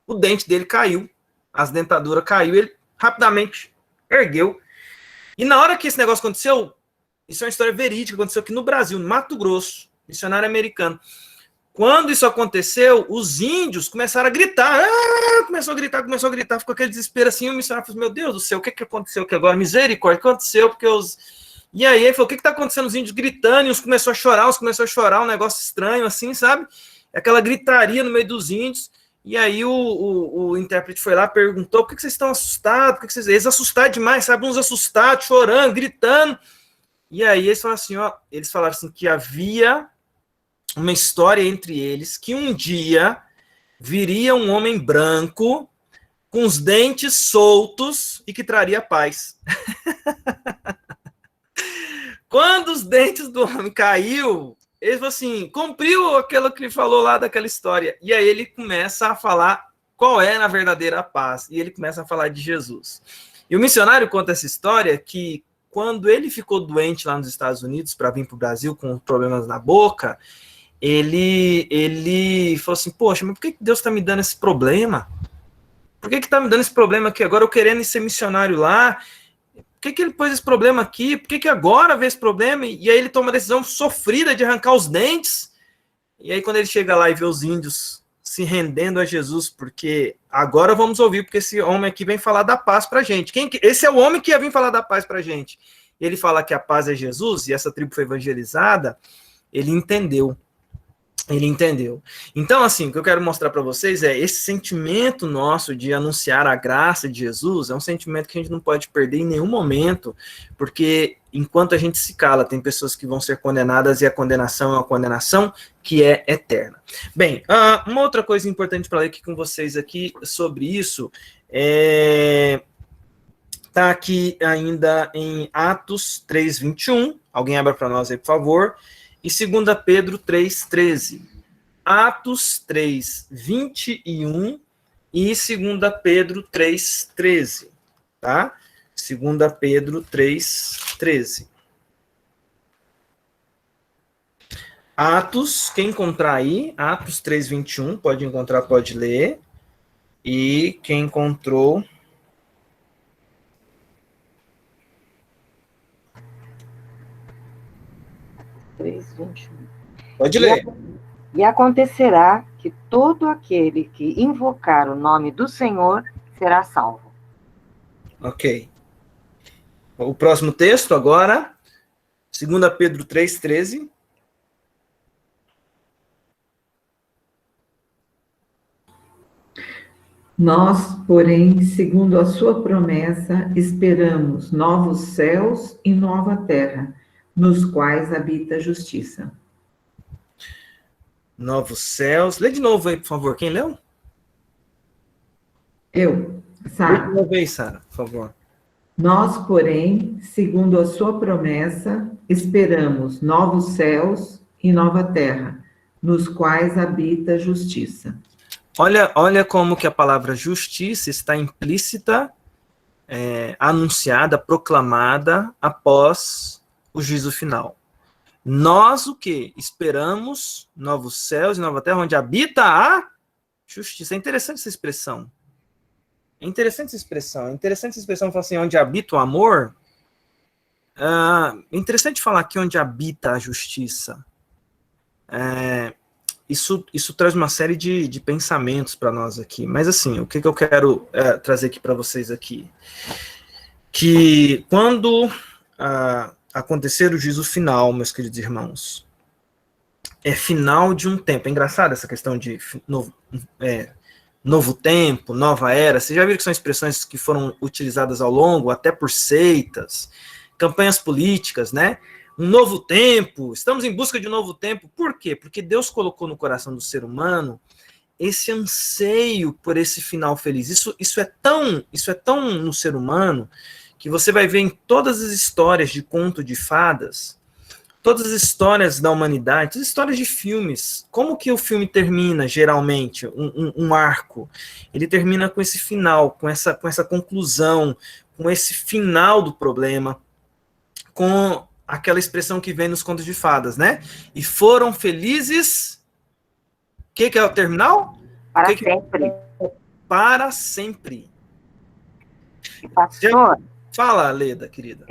O dente dele caiu, as dentaduras caiu, ele rapidamente ergueu. E na hora que esse negócio aconteceu, isso é uma história verídica, aconteceu aqui no Brasil, no Mato Grosso, missionário americano. Quando isso aconteceu, os índios começaram a gritar, começou a gritar, ficou aquele desespero assim, o missionário falou, meu Deus do céu, o que aconteceu aqui agora? Misericórdia, o que aconteceu? Porque E aí ele falou, o que está acontecendo? Os índios gritando, e uns começou a chorar, um negócio estranho assim, sabe? Aquela gritaria no meio dos índios. E aí o intérprete foi lá, perguntou, por que vocês estão assustados? Por que eles assustaram demais, sabe? Uns assustados, chorando, gritando. E aí eles falaram assim que havia uma história entre eles, que um dia viria um homem branco com os dentes soltos e que traria paz. Quando os dentes do homem caiu, ele falou assim, cumpriu aquilo que ele falou lá daquela história. E aí ele começa a falar qual é a verdadeira paz. E ele começa a falar de Jesus. E o missionário conta essa história que quando ele ficou doente lá nos Estados Unidos para vir para o Brasil com problemas na boca, ele falou assim, poxa, mas por que Deus está me dando esse problema? Por que está me dando esse problema aqui agora, eu querendo ser missionário lá? Por que ele pôs esse problema aqui? Por que agora vê esse problema? E aí ele toma a decisão sofrida de arrancar os dentes. E aí quando ele chega lá e vê os índios se rendendo a Jesus, porque agora vamos ouvir, porque esse homem aqui vem falar da paz pra gente. Esse é o homem que ia vir falar da paz pra gente. Ele fala que a paz é Jesus, e essa tribo foi evangelizada, ele entendeu. Então, assim, o que eu quero mostrar para vocês é esse sentimento nosso de anunciar a graça de Jesus, é um sentimento que a gente não pode perder em nenhum momento, porque enquanto a gente se cala, tem pessoas que vão ser condenadas e a condenação é uma condenação que é eterna. Bem, uma outra coisa importante para ler aqui com vocês aqui sobre isso está aqui ainda em Atos 3:21. Alguém abra para nós aí, por favor. E 2 Pedro 3:13. Atos 3:21 e 2 Pedro 3:13. Tá? 2 Pedro 3:13. Atos, quem encontrar aí, Atos 3:21, pode encontrar, pode ler. E quem encontrou... Pode ler. E acontecerá que todo aquele que invocar o nome do Senhor será salvo. Ok. O próximo texto agora, 2 Pedro 3:13. Nós, porém, segundo a sua promessa, esperamos novos céus e nova terra, nos quais habita a justiça. Novos céus. Lê de novo aí, por favor. Quem leu? Eu, Lê de Sara. novo aí, Sara, por favor. Nós, porém, segundo a sua promessa, esperamos novos céus e nova terra, nos quais habita a justiça. Olha como que a palavra justiça está implícita, anunciada, proclamada após o juízo final. Nós o quê? Esperamos novos céus e nova terra, onde habita a justiça. É interessante essa expressão. É interessante essa expressão, fala assim, onde habita o amor. É interessante falar aqui onde habita a justiça. Isso traz uma série de pensamentos para nós aqui. Mas assim, o que eu quero trazer aqui para vocês aqui? Que quando acontecer o juízo final, meus queridos irmãos, é final de um tempo. É engraçado essa questão de novo tempo, nova era. Vocês já viram que são expressões que foram utilizadas ao longo, até por seitas, campanhas políticas, né? Um novo tempo, estamos em busca de um novo tempo. Por quê? Porque Deus colocou no coração do ser humano esse anseio por esse final feliz. Isso é tão no ser humano que você vai ver em todas as histórias de conto de fadas, todas as histórias da humanidade, todas as histórias de filmes. Como que o filme termina, geralmente, um arco? Ele termina com esse final, com essa conclusão, com esse final do problema, com aquela expressão que vem nos contos de fadas, né? E foram felizes... O que é o terminal? Para sempre. Para sempre. Pastor... Fala, Leda, querida.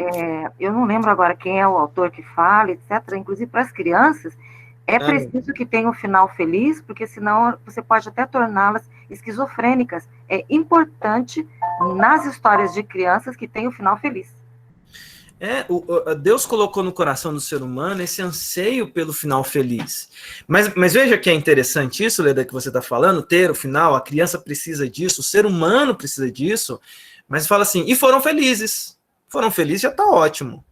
Eu não lembro agora quem é o autor que fala, etc. Inclusive, para as crianças, é preciso que tenha um final feliz, porque senão você pode até torná-las esquizofrênicas. É importante, nas histórias de crianças, que tenha um final feliz. Deus colocou no coração do ser humano esse anseio pelo final feliz. Mas veja que é interessante isso, Leda, que você está falando, ter o final, a criança precisa disso, o ser humano precisa disso, mas fala assim, e foram felizes. Foram felizes, já está ótimo.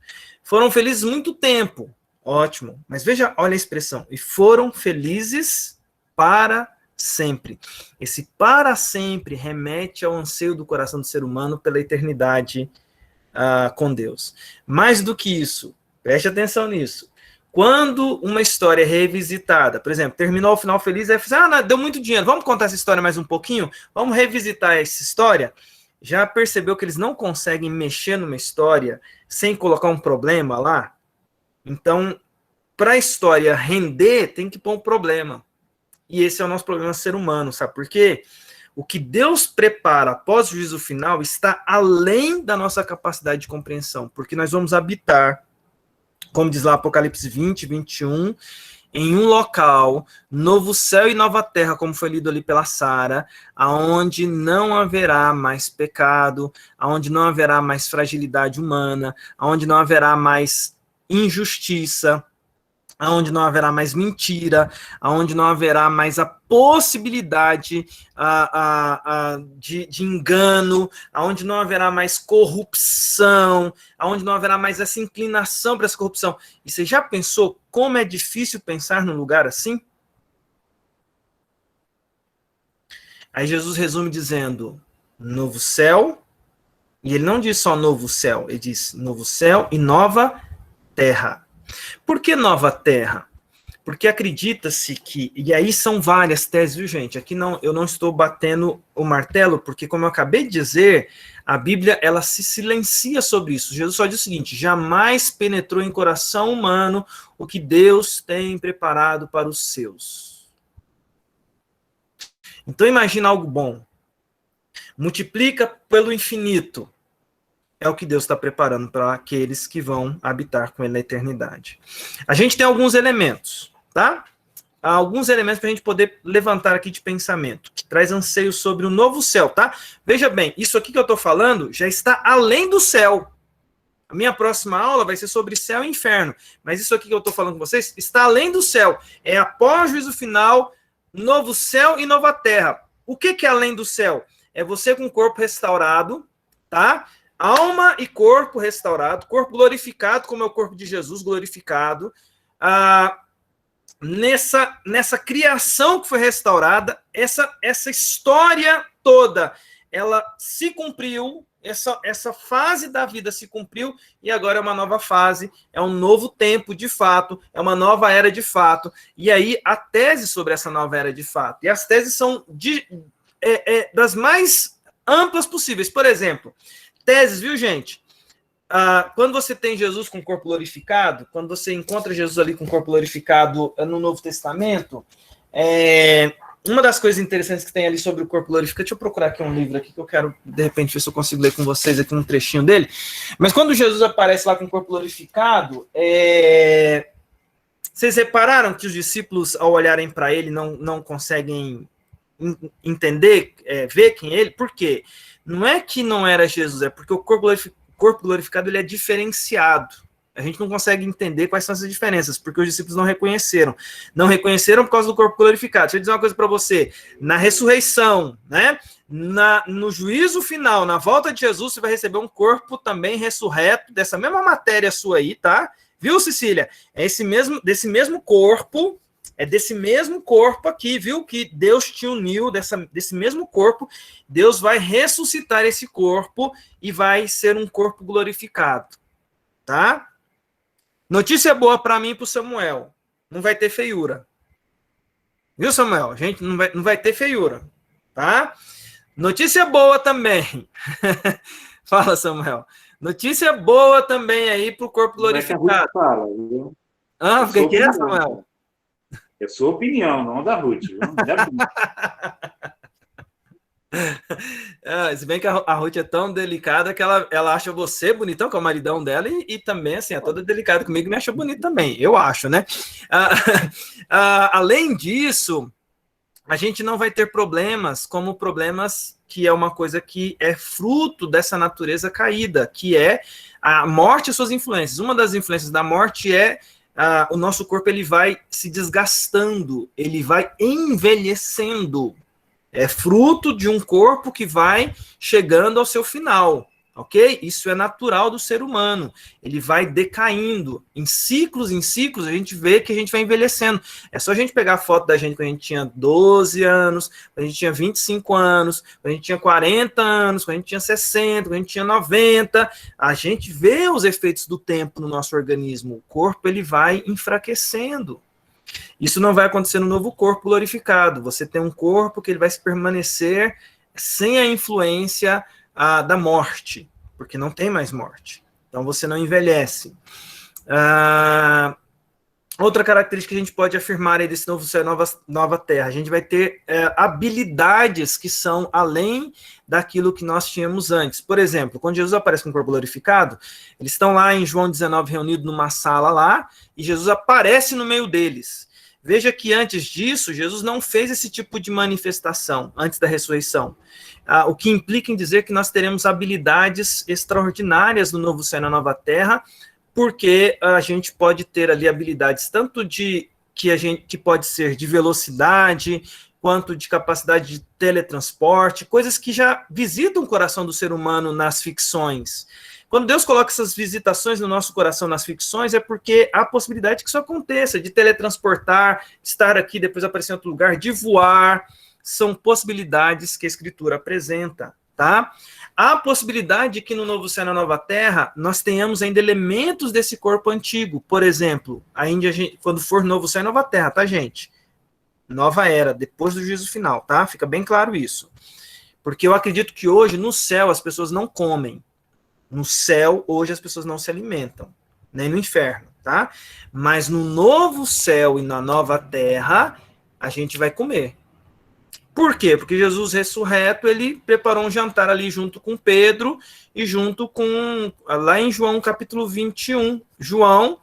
Foram felizes muito tempo, ótimo. Mas veja, olha a expressão, e foram felizes para sempre. Esse para sempre remete ao anseio do coração do ser humano pela eternidade com Deus. Mais do que isso, preste atenção nisso. Quando uma história é revisitada, por exemplo, terminou o final feliz, aí não, deu muito dinheiro, vamos contar essa história mais um pouquinho? Vamos revisitar essa história? Já percebeu que eles não conseguem mexer numa história sem colocar um problema lá? Então, para a história render, tem que pôr um problema. E esse é o nosso problema ser humano, sabe por quê? O que Deus prepara após o juízo final está além da nossa capacidade de compreensão, porque nós vamos habitar, como diz lá Apocalipse 20:21, em um local, novo céu e nova terra, como foi lido ali pela Sara, aonde não haverá mais pecado, aonde não haverá mais fragilidade humana, aonde não haverá mais injustiça, aonde não haverá mais mentira, aonde não haverá mais a possibilidade de engano, aonde não haverá mais corrupção, aonde não haverá mais essa inclinação para essa corrupção. E você já pensou como é difícil pensar num lugar assim? Aí Jesus resume dizendo, novo céu, e ele não diz só novo céu, ele diz novo céu e nova terra. Por que nova terra? Porque acredita-se que, e aí são várias teses, viu, gente? Aqui eu não estou batendo o martelo, porque, como eu acabei de dizer, a Bíblia, ela se silencia sobre isso. Jesus só diz o seguinte: jamais penetrou em coração humano o que Deus tem preparado para os seus. Então, imagina algo bom. Multiplica pelo infinito. É o que Deus está preparando para aqueles que vão habitar com Ele na eternidade. A gente tem alguns elementos, tá? Há alguns elementos para a gente poder levantar aqui de pensamento, que traz anseio sobre o novo céu, tá? Veja bem, isso aqui que eu estou falando já está além do céu. A minha próxima aula vai ser sobre céu e inferno, mas isso aqui que eu estou falando com vocês está além do céu. É após o juízo final, novo céu e nova terra. O que é além do céu? É você com o corpo restaurado, tá? Alma e corpo restaurado, corpo glorificado, como é o corpo de Jesus glorificado, nessa criação que foi restaurada, essa história toda, ela se cumpriu, essa fase da vida se cumpriu, e agora é uma nova fase, é um novo tempo de fato, é uma nova era de fato, e aí a tese sobre essa nova era de fato, e as teses são das mais amplas possíveis. Por exemplo, teses, viu, gente? Quando você tem Jesus com o corpo glorificado, quando você encontra Jesus ali com o corpo glorificado no Novo Testamento, uma das coisas interessantes que tem ali sobre o corpo glorificado, deixa eu procurar aqui um livro aqui que eu quero, de repente, ver se eu consigo ler com vocês aqui um trechinho dele, mas quando Jesus aparece lá com o corpo glorificado, vocês repararam que os discípulos, ao olharem para ele, não conseguem entender, ver quem é ele? Por quê? Não é que não era Jesus, é porque o corpo glorificado ele é diferenciado. A gente não consegue entender quais são essas diferenças, porque os discípulos não reconheceram. Não reconheceram por causa do corpo glorificado. Deixa eu dizer uma coisa para você. Na ressurreição, né? No juízo final, na volta de Jesus, você vai receber um corpo também ressurreto, dessa mesma matéria sua aí, tá? Viu, Cecília? É desse mesmo corpo. É desse mesmo corpo aqui, viu? Que Deus te uniu, desse mesmo corpo. Deus vai ressuscitar esse corpo e vai ser um corpo glorificado. Tá? Notícia boa para mim e para o Samuel. Não vai ter feiura. Viu, Samuel? Gente, não vai ter feiura. Tá? Notícia boa também. Fala, Samuel. Notícia boa também aí para o corpo glorificado. Fala, viu? O que é, Samuel? É sua opinião, não da Ruth. Se bem que a Ruth é tão delicada que ela acha você bonitão, que é o maridão dela, e também, assim, é toda delicada comigo e me acha bonito também, eu acho, né? Além disso, a gente não vai ter problemas, como problemas que é uma coisa que é fruto dessa natureza caída, que é a morte e suas influências. Uma das influências da morte é o nosso corpo ele vai se desgastando, ele vai envelhecendo. É fruto de um corpo que vai chegando ao seu final, ok? Isso é natural do ser humano. Ele vai decaindo. Em ciclos, a gente vê que a gente vai envelhecendo. É só a gente pegar a foto da gente quando a gente tinha 12 anos, quando a gente tinha 25 anos, quando a gente tinha 40 anos, quando a gente tinha 60, quando a gente tinha 90. A gente vê os efeitos do tempo no nosso organismo. O corpo ele vai enfraquecendo. Isso não vai acontecer no novo corpo glorificado. Você tem um corpo que ele vai se permanecer sem a influência da morte, porque não tem mais morte. Então você não envelhece. Outra característica que a gente pode afirmar aí desse novo céu e nova terra, a gente vai ter habilidades que são além daquilo que nós tínhamos antes. Por exemplo, quando Jesus aparece com o corpo glorificado, eles estão lá em João 19 reunidos numa sala lá, e Jesus aparece no meio deles. Veja que antes disso, Jesus não fez esse tipo de manifestação, antes da ressurreição. O que implica em dizer que nós teremos habilidades extraordinárias no novo céu e na nova terra, porque a gente pode ter ali habilidades tanto que pode ser de velocidade, quanto de capacidade de teletransporte, coisas que já visitam o coração do ser humano nas ficções. Quando Deus coloca essas visitações no nosso coração nas ficções, é porque há a possibilidade que isso aconteça, de teletransportar, de estar aqui, depois aparecer em outro lugar, de voar. São possibilidades que a Escritura apresenta, tá? Há a possibilidade de que no novo céu e na nova terra nós tenhamos ainda elementos desse corpo antigo. Por exemplo, ainda quando for novo céu e nova terra, tá, gente? Nova era, depois do juízo final, tá? Fica bem claro isso. Porque eu acredito que hoje, no céu, as pessoas não comem. No céu, hoje, as pessoas não se alimentam. Nem no inferno, tá? Mas no novo céu e na nova terra, a gente vai comer. Por quê? Porque Jesus ressurreto, ele preparou um jantar ali junto com Pedro e junto com, lá em João capítulo 21, João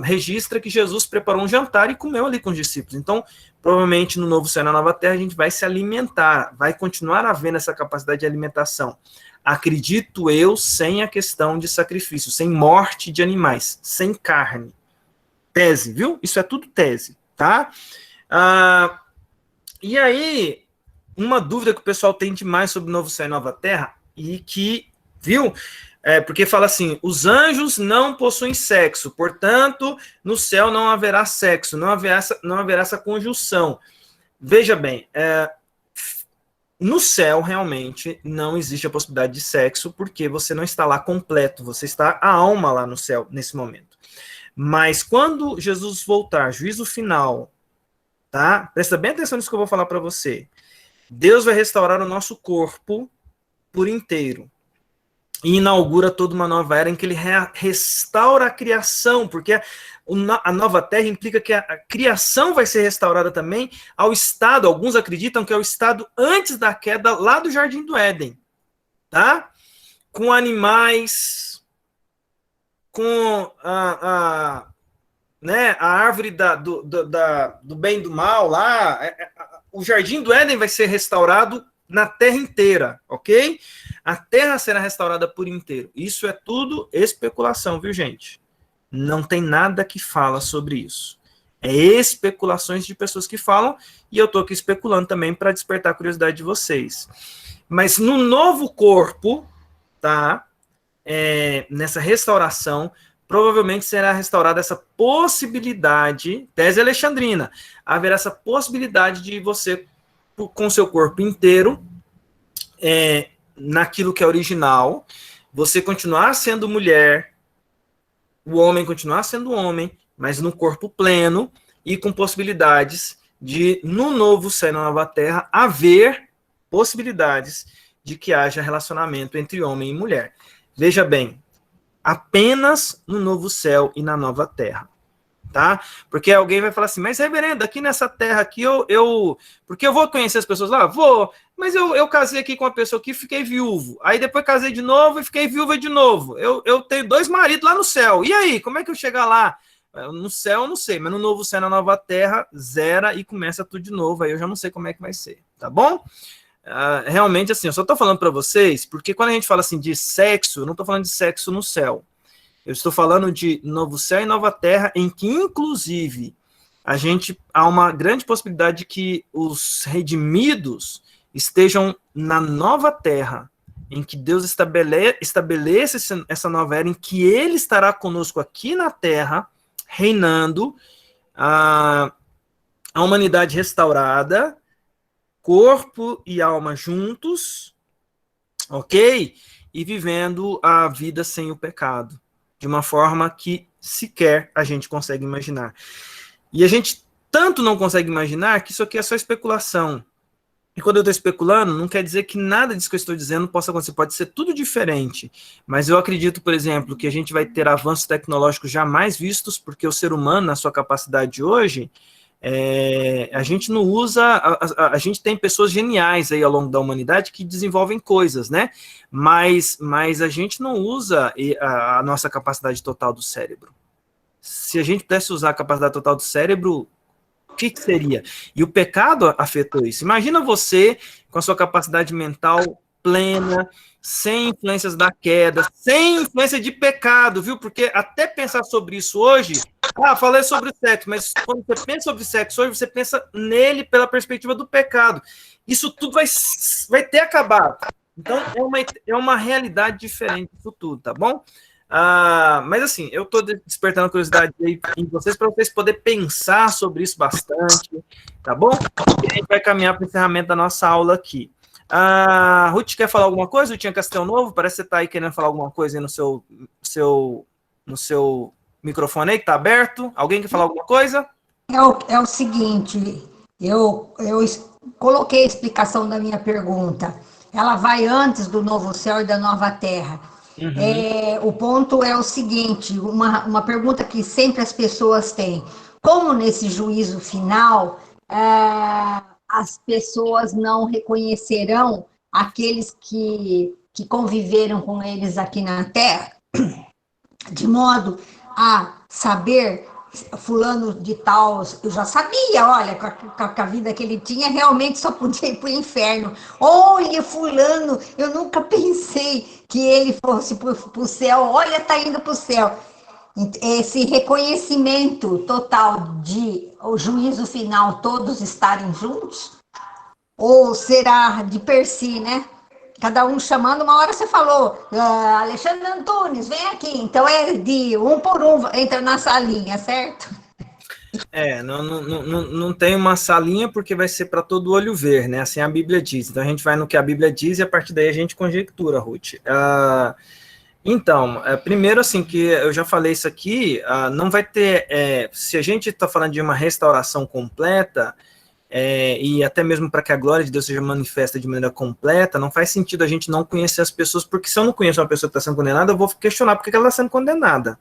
registra que Jesus preparou um jantar e comeu ali com os discípulos. Então, provavelmente no novo céu e na nova terra, a gente vai se alimentar, vai continuar havendo essa capacidade de alimentação. Acredito eu, sem a questão de sacrifício, sem morte de animais, sem carne. Tese, viu? Isso é tudo tese, tá? E aí, uma dúvida que o pessoal tem demais sobre o novo céu e nova terra, e que, viu? Porque fala assim, os anjos não possuem sexo, portanto, no céu não haverá sexo, não haverá essa conjunção. Veja bem, no céu, realmente, não existe a possibilidade de sexo, porque você não está lá completo, você está a alma lá no céu, nesse momento. Mas quando Jesus voltar, juízo final, tá? Presta bem atenção nisso que eu vou falar para você. Deus vai restaurar o nosso corpo por inteiro. E inaugura toda uma nova era em que ele restaura a criação, porque a nova terra implica que a criação vai ser restaurada também ao estado, alguns acreditam que é o estado antes da queda, lá do Jardim do Éden, tá? Com animais, com né, a árvore do bem e do mal lá, o Jardim do Éden vai ser restaurado na terra inteira, ok? A terra será restaurada por inteiro. Isso é tudo especulação, viu, gente? Não tem nada que fala sobre isso. É especulações de pessoas que falam, e eu estou aqui especulando também para despertar a curiosidade de vocês. Mas no novo corpo, tá? Nessa restauração, provavelmente será restaurada essa possibilidade, tese alexandrina, haverá essa possibilidade de você, com seu corpo inteiro, naquilo que é original, você continuar sendo mulher, o homem continuar sendo homem, mas no corpo pleno e com possibilidades de, no novo céu e na nova terra, haver possibilidades de que haja relacionamento entre homem e mulher. Veja bem, apenas no novo céu e na nova terra. Tá? Porque alguém vai falar assim, mas reverendo, aqui nessa terra aqui, porque eu vou conhecer as pessoas lá? Vou, mas eu casei aqui com uma pessoa aqui e fiquei viúvo, aí depois casei de novo e fiquei viúva de novo, eu tenho 2 maridos lá no céu, e aí, como é que eu chegar lá? No céu eu não sei, mas no novo céu, na nova terra, zera e começa tudo de novo, aí eu já não sei como é que vai ser, tá bom? Realmente, assim, eu só tô falando para vocês, porque quando a gente fala assim de sexo, eu não tô falando de sexo no céu. Eu estou falando de novo céu e nova terra, em que, inclusive, há uma grande possibilidade de que os redimidos estejam na nova terra, em que Deus estabelece essa nova era, em que Ele estará conosco aqui na terra, reinando, a humanidade restaurada, corpo e alma juntos, ok? E vivendo a vida sem o pecado. De uma forma que sequer a gente consegue imaginar. E a gente tanto não consegue imaginar que isso aqui é só especulação. E quando eu estou especulando, não quer dizer que nada disso que eu estou dizendo possa acontecer. Pode ser tudo diferente. Mas eu acredito, por exemplo, que a gente vai ter avanços tecnológicos jamais vistos, porque o ser humano, na sua capacidade hoje, a gente não usa, a gente tem pessoas geniais aí ao longo da humanidade que desenvolvem coisas, né? Mas a gente não usa a nossa capacidade total do cérebro. Se a gente pudesse usar a capacidade total do cérebro, o que seria? E o pecado afetou isso. Imagina você com a sua capacidade mental plena, sem influências da queda, sem influência de pecado, viu? Porque até pensar sobre isso hoje... falei sobre o sexo, mas quando você pensa sobre sexo hoje, você pensa nele pela perspectiva do pecado. Isso tudo vai ter acabado. Então, é uma realidade diferente disso tudo, tá bom? Mas assim, eu estou despertando a curiosidade aí em vocês para vocês poderem pensar sobre isso bastante, tá bom? E a gente vai caminhar para o encerramento da nossa aula aqui. A Ruth quer falar alguma coisa? Rutinha Castelnovo, parece que você está aí querendo falar alguma coisa aí no seu microfone aí, que está aberto. Alguém quer falar alguma coisa? É o seguinte, coloquei a explicação da minha pergunta. Ela vai antes do novo céu e da nova terra. O ponto é o seguinte, uma pergunta que sempre as pessoas têm. Como nesse juízo final, as pessoas não reconhecerão aqueles que conviveram com eles aqui na Terra, de modo a saber, fulano de tal, eu já sabia, olha, com a vida que ele tinha, realmente só podia ir para o inferno. Olha, fulano, eu nunca pensei que ele fosse para o céu, olha, está indo para o céu. Esse reconhecimento total de o juízo final, todos estarem juntos, ou será de per si, né? Cada um chamando, uma hora você falou, Alexandre Antunes, vem aqui, então é de um por um, entra na salinha, certo? Não tem uma salinha porque vai ser para todo olho ver, né? Assim a Bíblia diz. Então a gente vai no que a Bíblia diz e a partir daí a gente conjectura, Ruth. Então, primeiro assim, que eu já falei isso aqui, não vai ter, se a gente está falando de uma restauração completa, e até mesmo para que a glória de Deus seja manifesta de maneira completa, não faz sentido a gente não conhecer as pessoas, porque se eu não conheço uma pessoa que está sendo condenada, eu vou questionar por que ela está sendo condenada,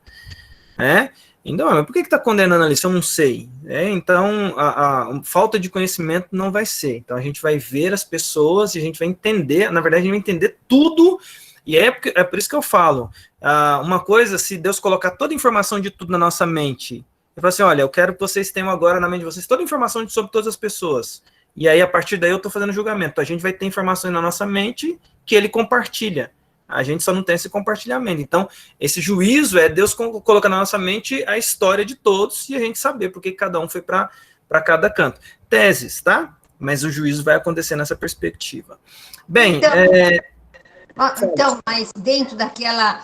né? Então, mas por que está condenando ali se eu não sei? Então, a falta de conhecimento não vai ser. Então, a gente vai ver as pessoas e a gente vai entender, na verdade, a gente vai entender tudo. E é por isso que eu falo, uma coisa, se Deus colocar toda a informação de tudo na nossa mente, ele fala assim, olha, eu quero que vocês tenham agora na mente de vocês toda a informação sobre todas as pessoas, e aí a partir daí eu estou fazendo julgamento, a gente vai ter informações na nossa mente que ele compartilha, a gente só não tem esse compartilhamento, então esse juízo é Deus colocar na nossa mente a história de todos, e a gente saber porque cada um foi para cada canto. Teses, tá? Mas o juízo vai acontecer nessa perspectiva. Bem, então, mas dentro daquela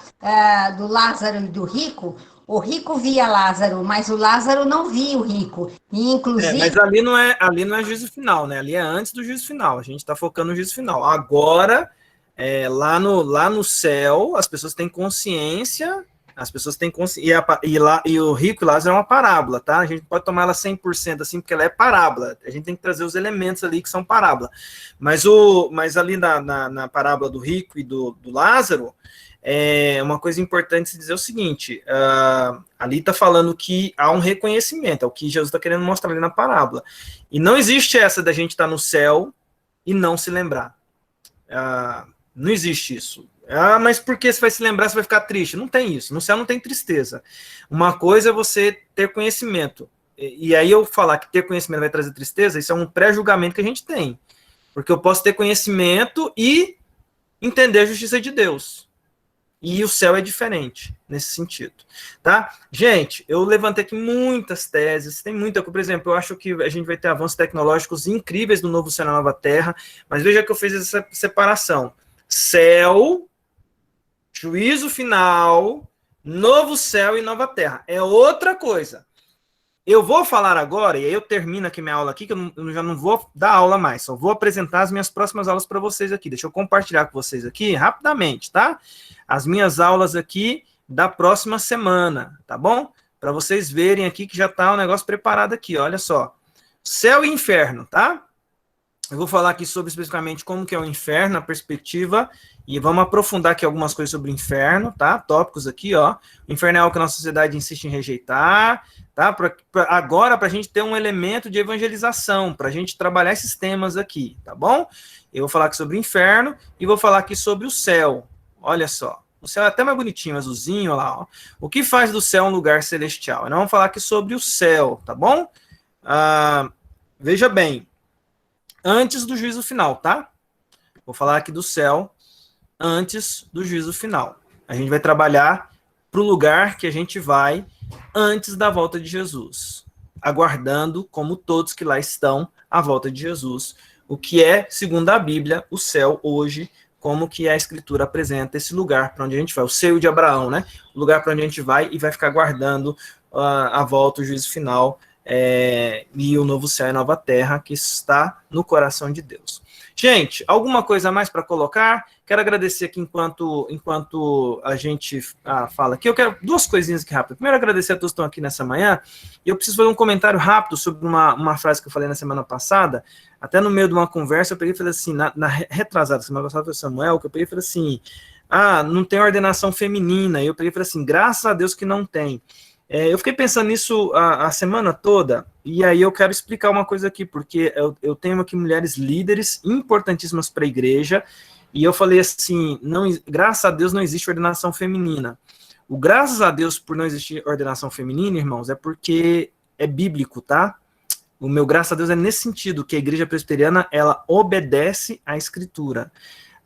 do Lázaro e do rico, o rico via Lázaro, mas o Lázaro não via o rico. E, inclusive... mas ali não é juízo final, né? Ali é antes do juízo final. A gente está focando no juízo final. Agora, lá no céu, as pessoas têm consciência. E o rico e Lázaro é uma parábola, tá? A gente pode tomar ela 100% assim, porque ela é parábola. A gente tem que trazer os elementos ali que são parábola. Mas ali na parábola do rico e do Lázaro, uma coisa importante se dizer o seguinte, ali está falando que há um reconhecimento, é o que Jesus está querendo mostrar ali na parábola. E não existe essa da gente estar no céu e não se lembrar. Não existe isso. Mas por que você vai se lembrar, você vai ficar triste? Não tem isso. No céu não tem tristeza. Uma coisa é você ter conhecimento. E aí eu falar que ter conhecimento vai trazer tristeza, isso é um pré-julgamento que a gente tem. Porque eu posso ter conhecimento e entender a justiça de Deus. E o céu é diferente nesse sentido, tá? Gente, eu levantei aqui muitas teses, tem muita coisa, por exemplo, eu acho que a gente vai ter avanços tecnológicos incríveis no novo céu e na nova terra, mas veja que eu fiz essa separação. Céu, juízo final, novo céu e nova terra. É outra coisa. Eu vou falar agora, e aí eu termino aqui minha aula aqui, que eu já não vou dar aula mais, só vou apresentar as minhas próximas aulas para vocês aqui. Deixa eu compartilhar com vocês aqui rapidamente, tá? As minhas aulas aqui da próxima semana, tá bom? Para vocês verem aqui que já tá o negócio preparado aqui, olha só. Céu e inferno, tá? Eu vou falar aqui sobre especificamente como que é o inferno, a perspectiva, e vamos aprofundar aqui algumas coisas sobre o inferno, tá? Tópicos aqui, ó. O inferno é algo que a nossa sociedade insiste em rejeitar, tá? Agora, para a gente ter um elemento de evangelização, para a gente trabalhar esses temas aqui, tá bom? Eu vou falar aqui sobre o inferno e vou falar aqui sobre o céu. Olha só. O céu é até mais bonitinho, azulzinho, olha lá, ó. O que faz do céu um lugar celestial? Nós vamos falar aqui sobre o céu, tá bom? Veja bem. Antes do juízo final, tá? Vou falar aqui do céu antes do juízo final. A gente vai trabalhar para o lugar que a gente vai antes da volta de Jesus, aguardando, como todos que lá estão, a volta de Jesus, o que é, segundo a Bíblia, o céu hoje, como que a Escritura apresenta esse lugar para onde a gente vai, o seio de Abraão, né? O lugar para onde a gente vai e vai ficar aguardando a volta, o juízo final, e o novo céu e a nova terra que está no coração de Deus. Gente, alguma coisa a mais para colocar? Quero agradecer aqui enquanto a gente fala aqui. Eu quero duas coisinhas aqui rápido. Primeiro, agradecer a todos que estão aqui nessa manhã. E eu preciso fazer um comentário rápido sobre uma frase que eu falei na semana passada. Até no meio de uma conversa, eu peguei e falei assim, na retrasada, semana passada foi o Samuel, que eu peguei e falei assim, não tem ordenação feminina. E eu peguei e falei assim, graças a Deus que não tem. Eu fiquei pensando nisso a semana toda, e aí eu quero explicar uma coisa aqui, porque eu tenho aqui mulheres líderes importantíssimas para a igreja, e eu falei assim, graças a Deus não existe ordenação feminina. O graças a Deus por não existir ordenação feminina, irmãos, é porque é bíblico, tá? O meu graças a Deus é nesse sentido, que a igreja presbiteriana, ela obedece à escritura.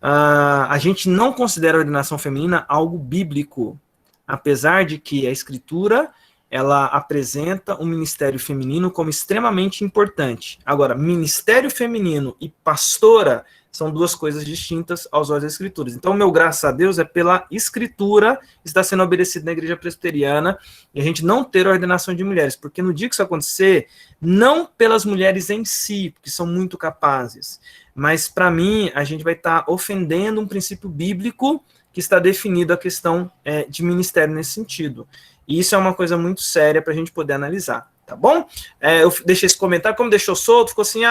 A gente não considera a ordenação feminina algo bíblico, apesar de que a escritura, ela apresenta o ministério feminino como extremamente importante. Agora, ministério feminino e pastora são duas coisas distintas aos olhos das escrituras. Então, o meu graças a Deus é pela escritura está sendo obedecido na igreja presbiteriana e a gente não ter a ordenação de mulheres, porque no dia que isso acontecer, não pelas mulheres em si, porque são muito capazes, mas para mim, a gente vai estar ofendendo um princípio bíblico que está definido a questão de ministério nesse sentido. E isso é uma coisa muito séria para a gente poder analisar, tá bom? Eu deixei esse comentário, como deixou solto, ficou assim,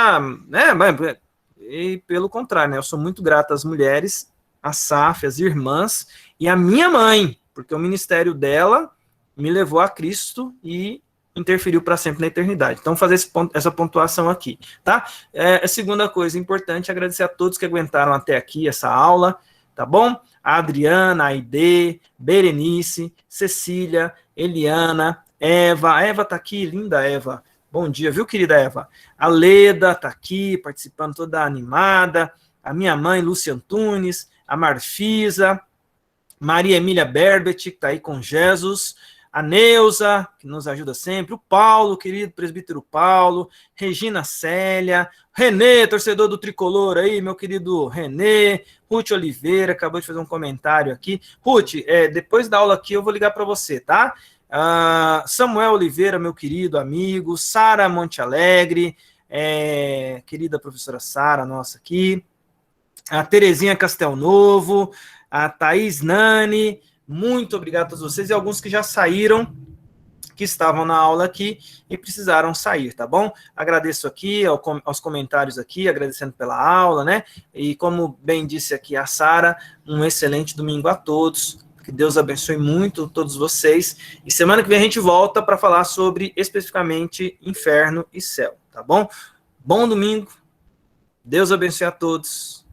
e pelo contrário, né? Eu sou muito grato às mulheres, às SAF, às irmãs, e à minha mãe, porque o ministério dela me levou a Cristo e interferiu para sempre na eternidade. Então, fazer essa pontuação aqui, tá? A segunda coisa importante, agradecer a todos que aguentaram até aqui essa aula, tá bom? A Adriana, a Aide, Berenice, Cecília, Eliana, Eva. A Eva tá aqui, linda Eva. Bom dia, viu, querida Eva? A Leda tá aqui, participando toda animada. A minha mãe, Lúcia Antunes. A Marfisa. Maria Emília Berbet, que tá aí com Jesus. A Neuza, que nos ajuda sempre, o Paulo, querido presbítero Paulo, Regina Célia, Renê, torcedor do Tricolor aí, meu querido Renê, Ruth Oliveira, acabou de fazer um comentário aqui. Ruth, depois da aula aqui eu vou ligar para você, tá? Samuel Oliveira, meu querido amigo, Sara Monte Alegre, querida professora Sara, nossa aqui, a Terezinha Castelnovo, a Thaís Nani, muito obrigado a todos vocês e alguns que já saíram, que estavam na aula aqui e precisaram sair, tá bom? Agradeço aqui aos comentários aqui, agradecendo pela aula, né? E como bem disse aqui a Sara, um excelente domingo a todos. Que Deus abençoe muito todos vocês. E semana que vem a gente volta para falar sobre, especificamente, inferno e céu, tá bom? Bom domingo. Deus abençoe a todos.